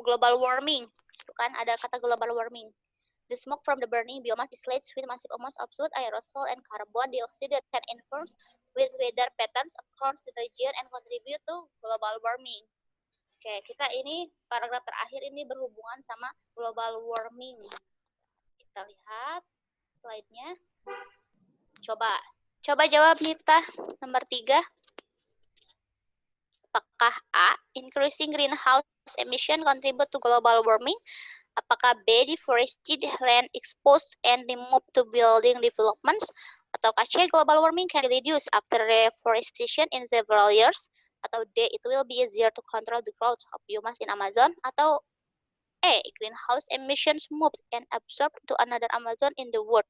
global warming. Itu kan ada kata global warming. The smoke from the burning biomass is laced with massive amounts of soot, aerosol, and carbon dioxide that can influence with weather patterns across the region and contribute to global warming. Oke, kita ini paragraf terakhir ini berhubungan sama global warming. Kita lihat slide-nya. Coba jawab Nita, nomor 3. Apakah A, increasing greenhouse emission contribute to global warming? Apakah B, deforested land exposed and removed to building developments? Ataukah C, global warming can be reduced after reforestation in several years? Atau D, it will be easier to control the growth of biomass in Amazon? Atau E, greenhouse emissions moved and absorbed to another Amazon in the world?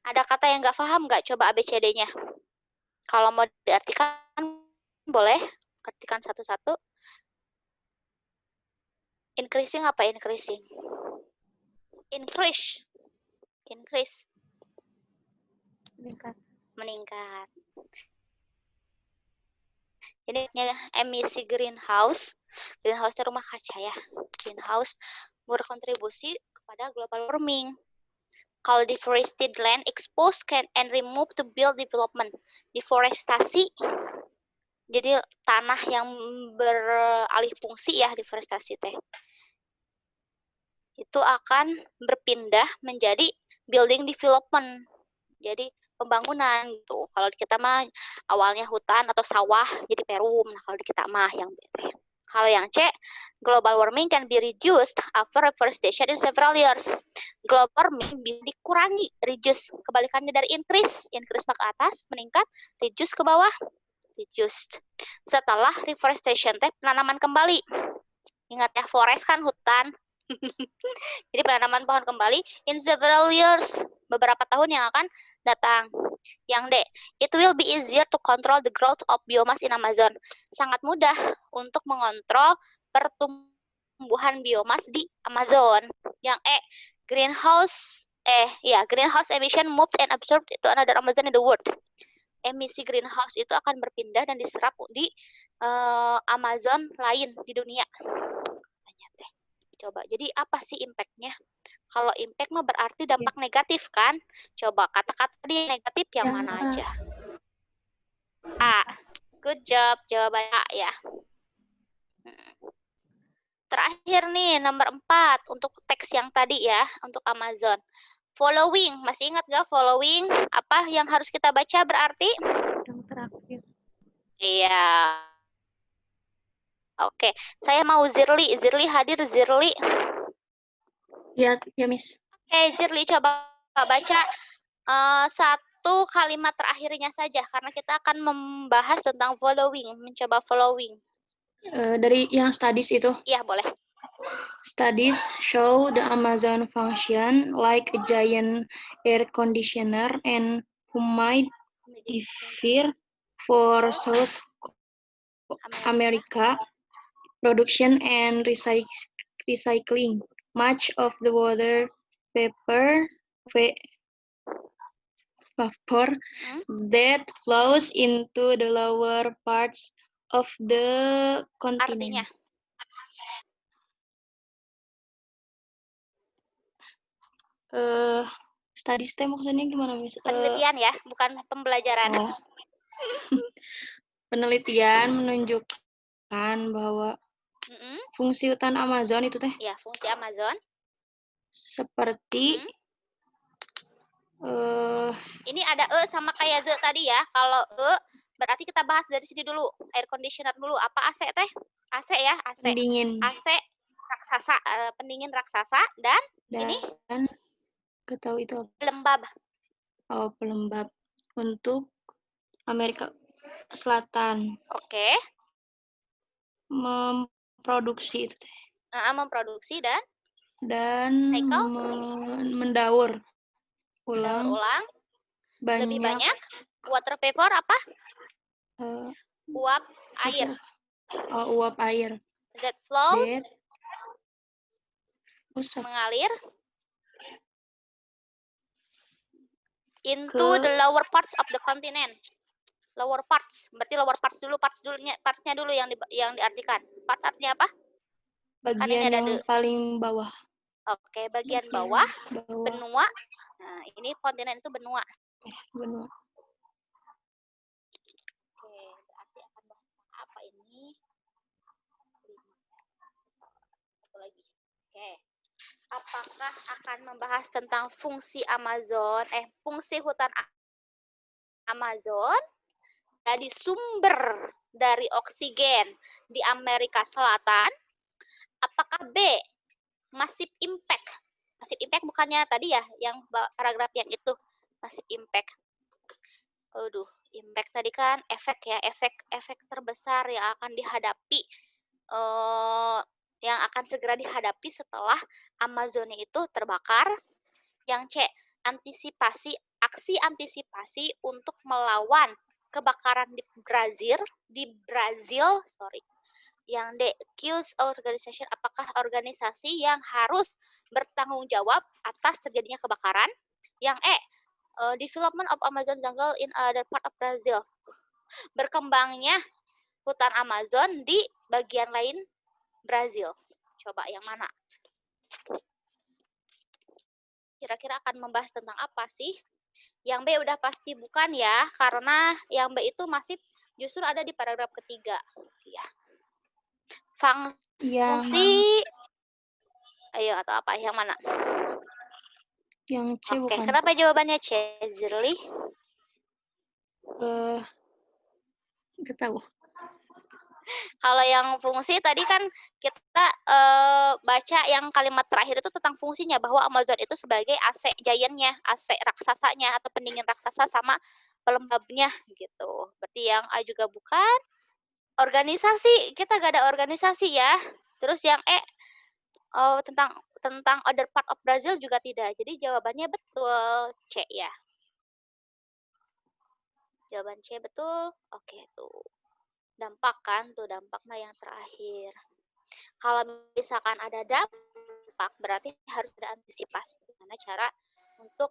Ada kata yang nggak paham nggak? Coba ABCD-nya. Kalau mau diartikan, boleh. Artikan satu-satu. Increasing apa increasing? Increase. Meningkat. Jadi emisi greenhouse itu rumah kaca ya. Greenhouse berkontribusi kepada global warming. Kalau deforested land exposed and removed to build development. Deforestasi, jadi tanah yang beralih fungsi ya, deforestasi teh. Itu akan berpindah menjadi building development. Jadi pembangunan gitu. Kalau di kita mah awalnya hutan atau sawah jadi perum. Nah, kalau di kita mah yang B. Kalau yang C, global warming can be reduced after reforestation in several years. Global warming bisa dikurangi, reduce. Kebalikannya dari increase. Increase ke atas, meningkat. Reduce ke bawah, reduced. Setelah reforestation teh penanaman kembali. Ingat ya, forest kan hutan. Jadi penanaman pohon kembali in several years, beberapa tahun yang akan datang. Yang D, it will be easier to control the growth of biomass in Amazon. Sangat mudah untuk mengontrol pertumbuhan biomas di Amazon. Yang E, greenhouse emission moved and absorbed to another Amazon in the world. Emisi greenhouse itu akan berpindah dan diserap di Amazon lain di dunia. Coba, jadi apa sih impact-nya? Kalau impact mah berarti dampak negatif kan? Coba kata-kata di negatif yang mana aja? A. Good job, jawaban A ya. Terakhir nih, nomor 4 untuk teks yang tadi ya, untuk Amazon. Following, masih ingat gak following? Apa yang harus kita baca berarti? Yang terakhir. Iya. Oke, saya mau Zirli. Zirli hadir, Zirli. Ya, Miss. Oke, Zirli coba baca satu kalimat terakhirnya saja karena kita akan membahas tentang following, mencoba following. Dari yang studies itu. Iya, boleh. Studies show the Amazon function like a giant air conditioner and humidifier for South America production and recycling. Much of the water vapor that flows into the lower parts of the continent. Artinya, Studies teh maksudnya gimana, Miss? penelitian ya, bukan pembelajaran. Oh. Penelitian menunjukkan bahwa Mm-mm. fungsi hutan Amazon itu teh Ya, fungsi Amazon. seperti Ini ada E sama kayak Z tadi ya. Kalau E berarti kita bahas dari sini dulu. Air conditioner dulu. Apa AC teh? AC ya, AC. pendingin AC raksasa, pendingin raksasa dan ini ketahu itu apa? pelembab. Oh, pelembab untuk Amerika Selatan. Oke. Memproduksi itu teh. Memproduksi dan cycle? Mendaur Daur ulang ulang. Lebih banyak banyak. Water vapor apa? Uap air. Uap air That flows. Mengalir into the lower parts of the continent. Lower parts, berarti lower parts dulu, partsnya dulu yang diartikan. Parts artinya apa? Bagian yang paling bawah. Oke, bagian bawah, benua. Nah, ini kontinen itu benua. Benua. Oke, berarti akan bahas apa ini? Satu lagi. Oke. Apakah akan membahas tentang fungsi Amazon, fungsi hutan Amazon jadi sumber dari oksigen di Amerika Selatan? Apakah B, massive impact? Massive impact bukannya tadi ya, yang paragraf yang itu, massive impact. Aduh, impact tadi kan efek ya, efek terbesar yang akan dihadapi, yang akan segera dihadapi setelah Amazonia itu terbakar. Yang C, aksi antisipasi untuk melawan kebakaran di Brazil. Yang D, Q's organization, apakah organisasi yang harus bertanggung jawab atas terjadinya kebakaran. Yang E, development of Amazon jungle in other part of Brazil, berkembangnya hutan Amazon di bagian lain Brazil. Coba yang mana? Kira-kira akan membahas tentang apa sih? Yang B udah pasti bukan ya, karena yang B itu masih justru ada di paragraf ketiga. Ya. Fungsi, ayo atau apa? Yang mana? Yang C bukan. Kenapa jawabannya C, Zirli? Nggak tahu. Kalau yang fungsi tadi kan kita baca yang kalimat terakhir itu tentang fungsinya, bahwa Amazon itu sebagai AC giant-nya, AC raksasanya atau pendingin raksasa sama pelembabnya gitu. Berarti yang A juga bukan. Organisasi, kita gak ada organisasi ya. Terus yang E tentang other part of Brazil juga tidak. Jadi jawabannya betul C ya. Jawaban C betul. Oke, tuh. Dampak kan, tuh dampak mah yang terakhir. Kalau misalkan ada dampak, berarti harus ada antisipasi. Gimana cara untuk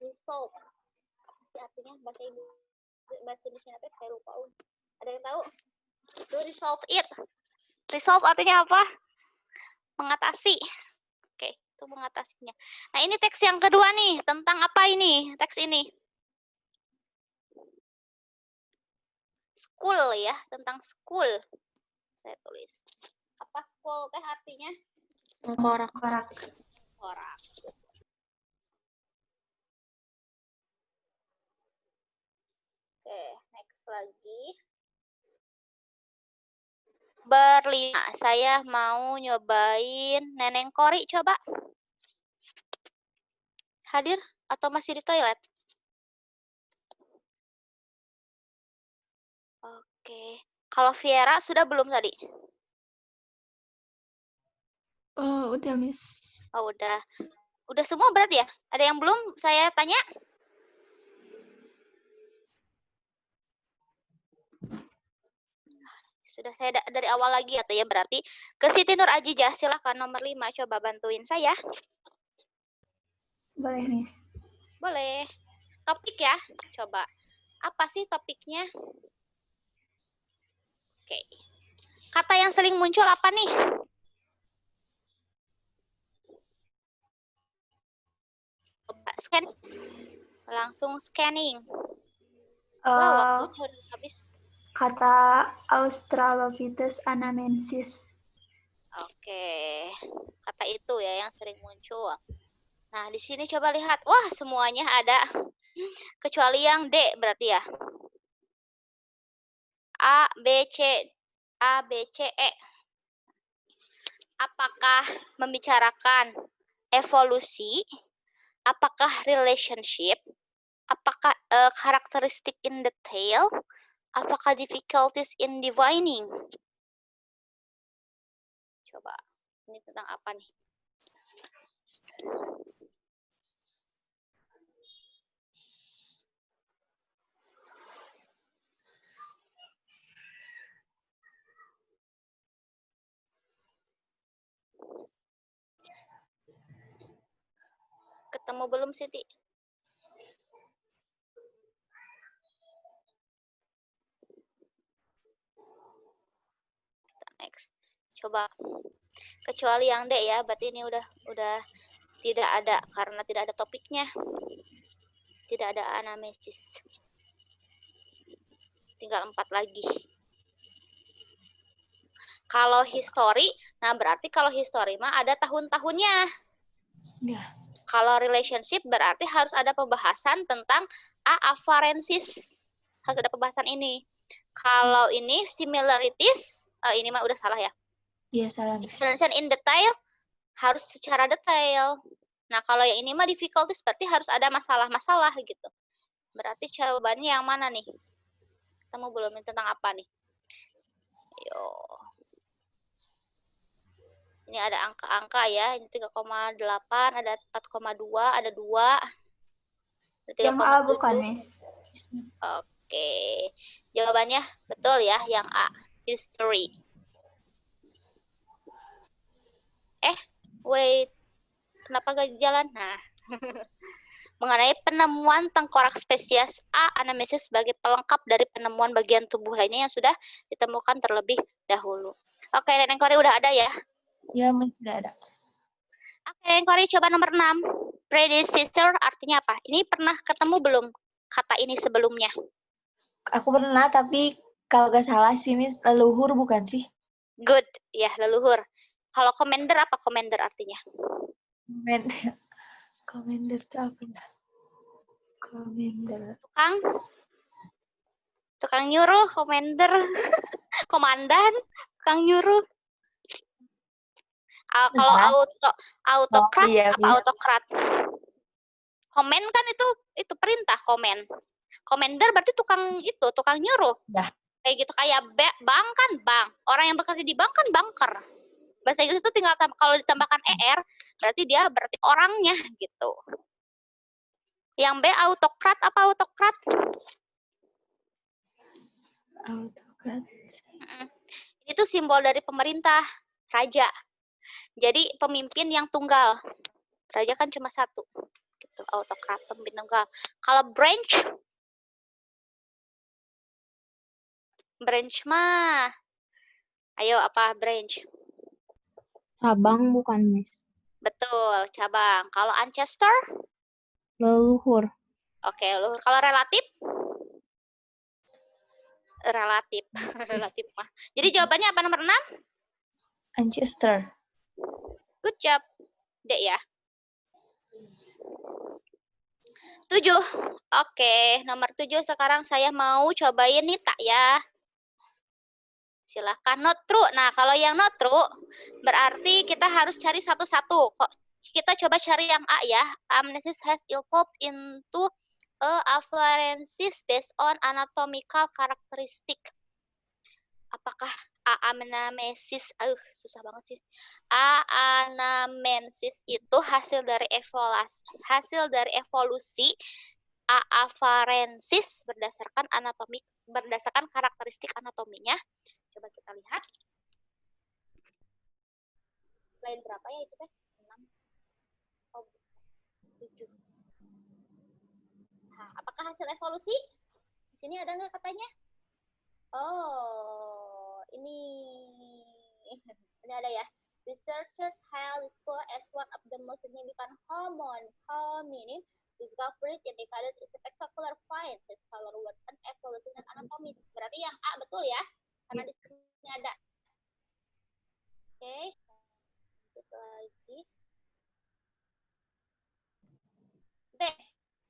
resolve. Artinya bahasa Indonesia apa? Saya lupa. Ada yang tahu? To resolve it. Resolve artinya apa? Mengatasi. Oke, itu mengatasinya. Nah, ini teks yang kedua nih. Tentang apa ini? Teks ini. School ya, tentang school. Saya tulis. Apa school teh artinya? Korak. Oke, next lagi. Berlima, saya mau nyobain Neneng Kori, coba. Hadir atau masih di toilet? Oke. Kalau Viera sudah belum tadi? Udah, Miss. Oh, udah. Udah semua berarti ya? Ada yang belum saya tanya? Sudah saya dari awal lagi atau ya berarti ke Siti Nur Ajijah, silakan nomor 5 coba bantuin saya. Boleh, Miss. Boleh. Topik ya, coba. Apa sih topiknya? Oke. Kata yang sering muncul apa nih? Coba scan. Langsung scanning. Wow, waktunya udah habis. Kata Australopithecus anamensis. Oke. Kata itu ya yang sering muncul. Nah, di sini coba lihat. Wah, semuanya ada. Kecuali yang D berarti ya. A, B, C, E. Apakah membicarakan evolusi? Apakah relationship? Apakah karakteristik in detail? Apakah difficulties in divining? Coba, ini tentang apa nih? Ketemu belum, Siti? Next. Coba. Kecuali yang D ya, berarti ini udah tidak ada karena tidak ada topiknya. Tidak ada anamnesis. Tinggal 4 lagi. Kalau history, nah berarti kalau history mah ada tahun-tahunnya. Ya. Kalau relationship berarti harus ada pembahasan tentang afarensis. Harus ada pembahasan ini. Kalau ini similarities, ini mah udah salah ya. Iya, salah. Explanation in detail harus secara detail. Nah, kalau yang ini mah difficulties berarti harus ada masalah-masalah gitu. Berarti jawabannya yang mana nih? Ketemu belum tentang apa nih? Yo. Ini ada angka-angka ya. Ini 3,8, ada 4,2, ada 2. Ada 3,7. Yang A bukan, Miss. Oke. Jawabannya betul ya, yang A. History. Wait. Kenapa gak jalan? Nah. Mengenai penemuan tengkorak spesies A anamnesis sebagai pelengkap dari penemuan bagian tubuh lainnya yang sudah ditemukan terlebih dahulu. Oke, Neneng Kori udah ada ya? Ya, Miss, sudah ada. Oke, Neneng Kori coba nomor 6. Predecessor artinya apa? Ini pernah ketemu belum kata ini sebelumnya? Aku pernah, tapi kalau gak salah sih, Miss, leluhur bukan sih? Good, ya leluhur. Kalau commander apa commander artinya? Commander itu apa ya? Commander. Tukang nyuruh, commander. Komandan, tukang nyuruh. Kalau autokrat, iya, apa autokrat? Komen kan itu perintah, komen. Commander berarti tukang nyuruh. Ya. Kayak gitu, kayak bank kan bank. Orang yang bekerja di bank kan banker. Bahasa Inggris itu tinggal kalau ditambahkan ER, berarti dia berarti orangnya gitu. Yang B autokrat apa autokrat? Autokrat. Itu simbol dari pemerintah, raja. Jadi pemimpin yang tunggal. Raja kan cuma satu. Gitu, autokrat, pemimpin tunggal. Kalau branch mah. Ayo apa branch? Cabang bukan, Miss. Betul, cabang. Kalau ancestor? Leluhur. Oke, leluhur. Kalau relatif? Relatif. Relatif mah. Jadi jawabannya apa nomor 6? Ancestor. Good job. D ya. 7. Oke, nomor 7 sekarang saya mau cobain Nita ya. Silahkan not true. Nah, kalau yang not true, berarti kita harus cari satu-satu. Kok kita coba cari yang A ya. Amnesis has evolved into afferences based on anatomical characteristic. Apakah anamnesis, susah banget sih. Anamnesis itu hasil dari evolusi. Afferences berdasarkan karakteristik anatominya. Coba kita lihat. Slide berapa ya itu teh? 6. Oh, 7. Nah, apakah hasil evolusi? Di sini ada nggak katanya? Oh, ini ada ya. Researchers hail this school as one of the most significant hominin discoveries in decades is spectacular finds as color word and evolution and anatomy. Berarti yang A betul ya? Karena di sini ada. Oke. Kita lagi. B.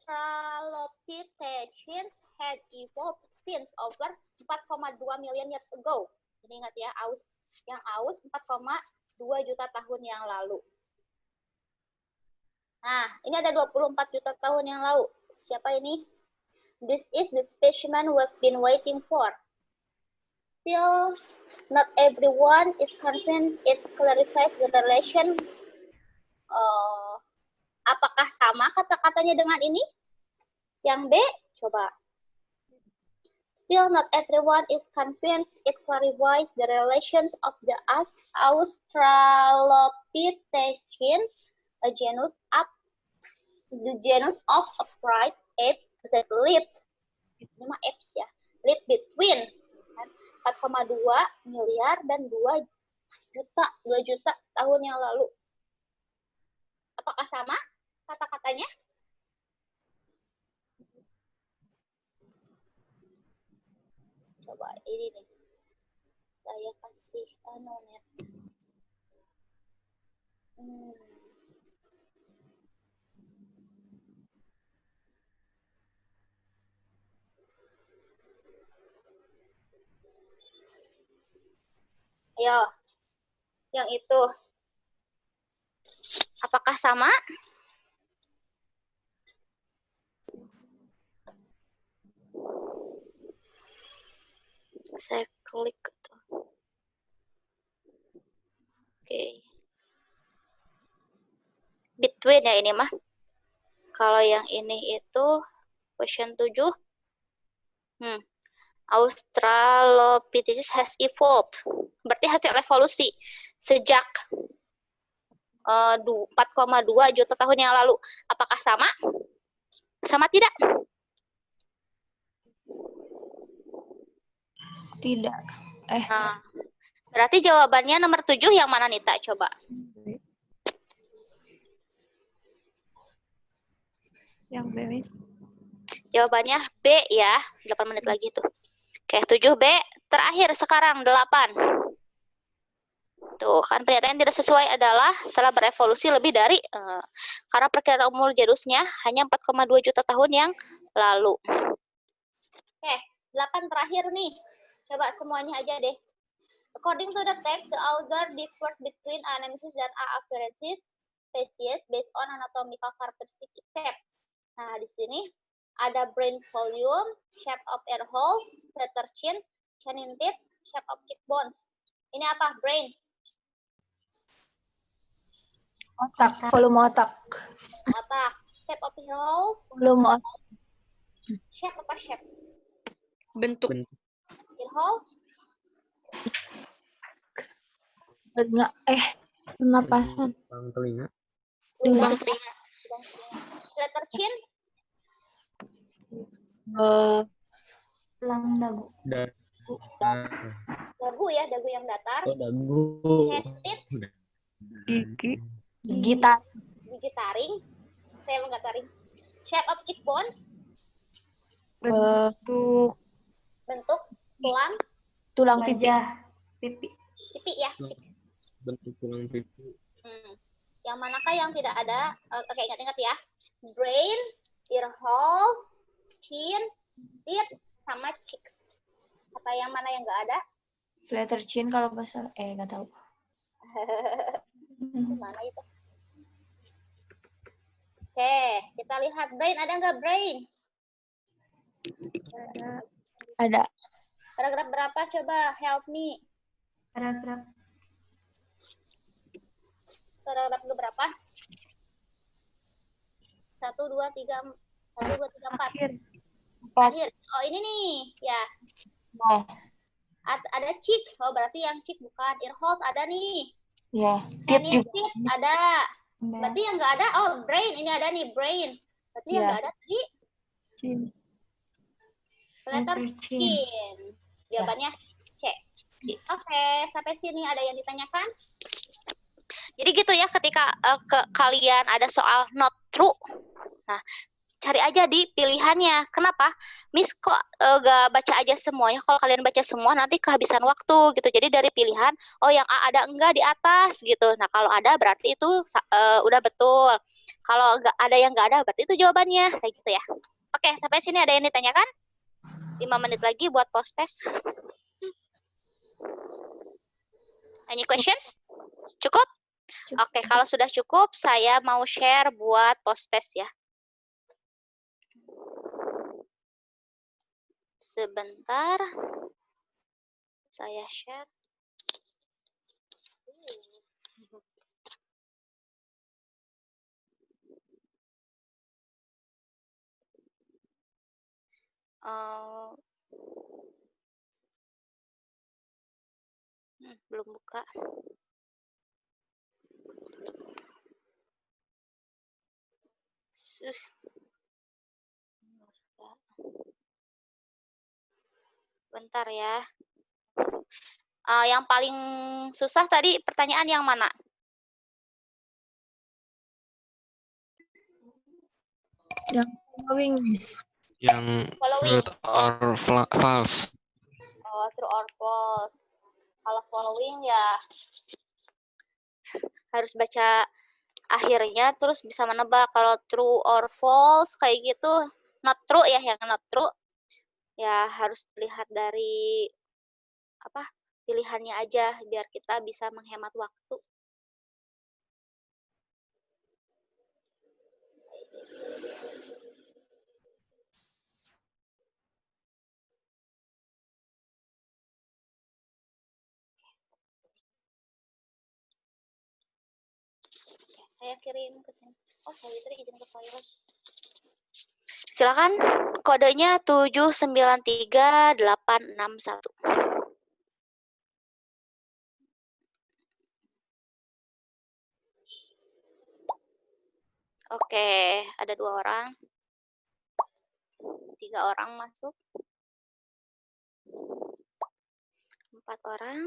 Australopithecines had evolved since over 4,2 million years ago. Ini ingat ya, yang aus 4,2 juta tahun yang lalu. Nah, ini ada 24 juta tahun yang lalu. Siapa ini? This is the specimen we've been waiting for. Still, not everyone is convinced it clarifies the relation. Apakah sama kata-katanya dengan ini? Yang B, coba. Still, not everyone is convinced it clarifies the relations of the Australopithecines, a genus of upright apes that lived, ini mah apes ya, lived between 4,2 miliar dan 2 juta tahun yang lalu. Apakah sama kata-katanya? Coba ini nih, saya kasih net. Ayo, yang itu. Apakah sama? Saya klik tuh. Oke. Between ya ini mah. Kalau yang ini itu question 7. Australopithecus has evolved. Berarti hasil evolusi sejak 4,2 juta tahun yang lalu. Apakah sama? Sama tidak? Tidak. Nah, berarti jawabannya nomor 7 yang mana Nita? Coba. Yang B. Jawabannya B ya. 8 menit lagi tuh. Oke, 7B. Terakhir sekarang 8. Tuh, kan pernyataan yang tidak sesuai adalah telah berevolusi lebih dari karena perkiraan umur genusnya hanya 4,2 juta tahun yang lalu. Oke, 8 terakhir nih. Coba semuanya aja deh. According to the text, the author differs between anamnesis dan afferences species based on anatomical characteristic except. Nah, di sini ada brain volume, shape of ear hole, letter chin, canine teeth, shape of cheekbones. Ini apa? Brain. Otak, volume otak. Otak. Shape of ear holes. Volume otak. Shape apa shape? Bentuk. Ear holes. Telinga. Pernapasan. Telinga. Lubang telinga. Letter chin. Tulang dagu. Dagu ya, dagu yang datar. Oh, dagu. Teeth. Gigi. Gigi taring. Gigi taring. Saya enggak taring. Shape of cheekbones. Bentuk. Bentuk tulang. Tulang pipi. Wajah. Pipi. Pipi ya. Bentuk tulang pipi. Yang manakah yang tidak ada? Oke, ingat-ingat ya. Brain, ear holes, chin, teeth, sama cheeks. Kata yang mana yang nggak ada? Flatter chin kalau nggak salah. Nggak tahu. Mana itu? Oke, kita lihat brain. Ada nggak brain? Ada. Paragraf berapa? Coba help me. Paragraf Paragraf ke berapa? 1, 2, 3, 1, 2, 3, 4. Akhir. Akhir. Oh, ini nih. Ya. Nah, Ada chick. Oh, berarti yang chick bukan. Earholes ada nih. ya. Tit juga. Teeth ada. Berarti yang nggak ada, oh, brain. Ini ada nih, brain. Berarti yang Ya. nggak ada tadi, Chin. letter chin. chin. Jawabannya C. Oke, sampai sini ada yang ditanyakan? Jadi gitu ya, ketika kalian ada soal not true, nah cari aja di pilihannya. Kenapa? Miss kok gak baca aja semuanya? Kalau kalian baca semua nanti kehabisan waktu gitu. Jadi dari pilihan, oh yang A ada enggak di atas gitu. Nah kalau ada berarti itu udah betul. Kalau nggak ada yang nggak ada berarti itu jawabannya. Kayak gitu ya. Oke, sampai sini ada yang ditanyakan? 5 menit lagi buat post test. Any questions? Cukup? Oke, kalau sudah cukup, saya mau share buat post test ya. Sebentar. Saya share. Belum buka. Bentar ya. Yang paling susah tadi pertanyaan yang mana? Yang following, Miss. Yang Following. true or false. Oh, true or false. Kalau following ya harus baca akhirnya terus bisa menebak. Kalau true or false kayak gitu, not true ya, yang not true ya harus lihat dari apa pilihannya aja biar kita bisa menghemat waktu. Saya kirim ke sini. Oh, saya tadi izin ke toilet. Silakan, kodenya 793861. Oke, ada 2 orang. 3 orang masuk. 4 orang.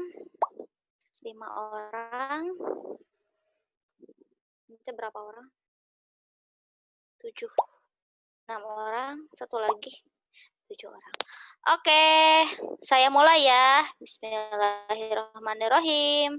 5 orang. Ini berapa orang? 7. 6 orang. 1 lagi. 7 orang. Oke, saya mulai ya. Bismillahirrahmanirrahim.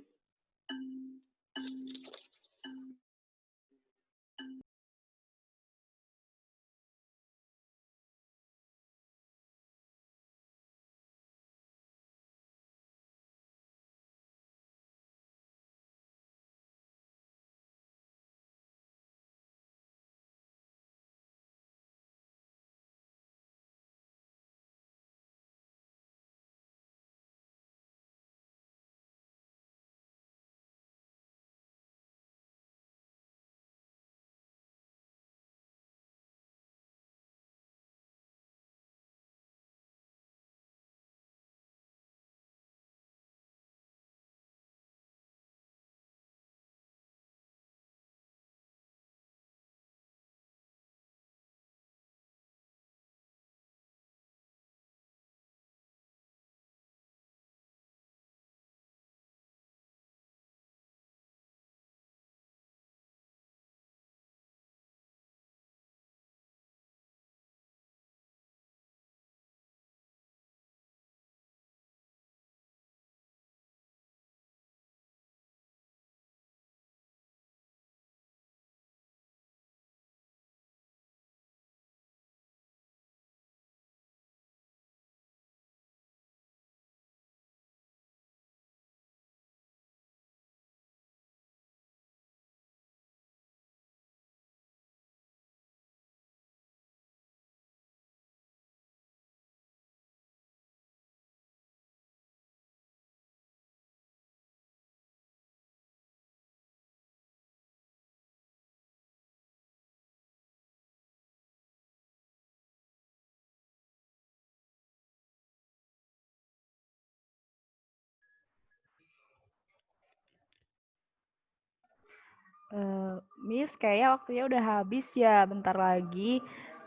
Miss, kayaknya waktunya udah habis ya, bentar lagi.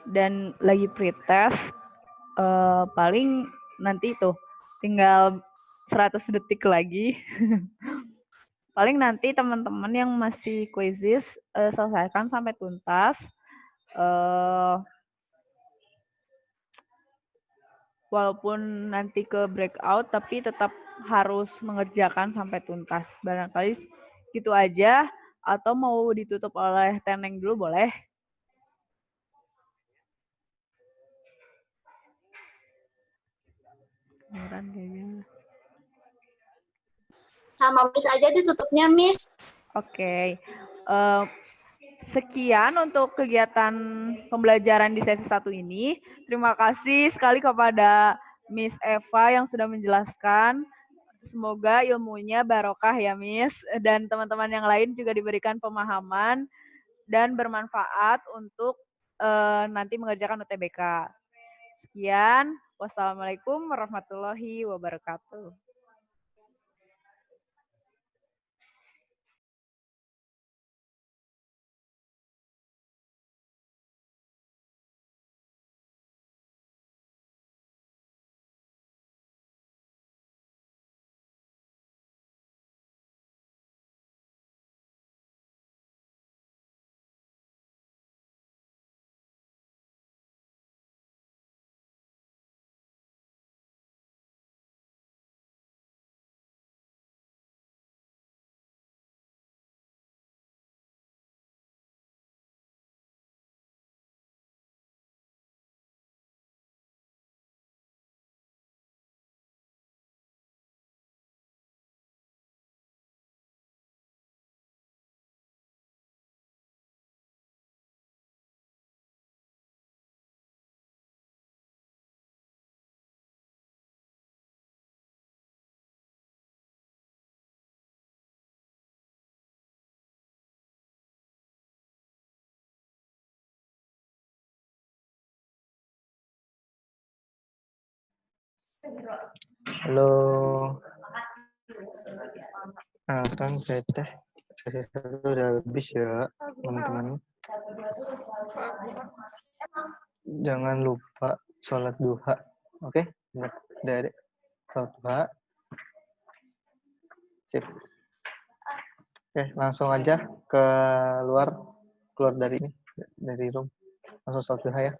Dan lagi pretest, paling nanti tuh tinggal 100 detik lagi. Paling nanti teman-teman yang masih quizzes selesaikan sampai tuntas. Walaupun nanti ke breakout, tapi tetap harus mengerjakan sampai tuntas. Barangkali gitu aja, atau mau ditutup oleh Teneng dulu boleh. Beneran kayaknya. Sama Miss aja ditutupnya, Miss. Oke. Sekian untuk kegiatan pembelajaran di sesi 1 ini. Terima kasih sekali kepada Miss Eva yang sudah menjelaskan. Semoga ilmunya barokah ya Miss. Dan teman-teman yang lain juga diberikan pemahaman dan bermanfaat untuk nanti mengerjakan UTBK. Sekian. Wassalamualaikum warahmatullahi wabarakatuh. Halo. Nah, kan sesi 1 udah habis ya, teman-teman. Jangan lupa sholat duha. Oke? Dari sholat duha. Sip. Oke, langsung aja keluar dari ini, dari room. Langsung sholat duha ya.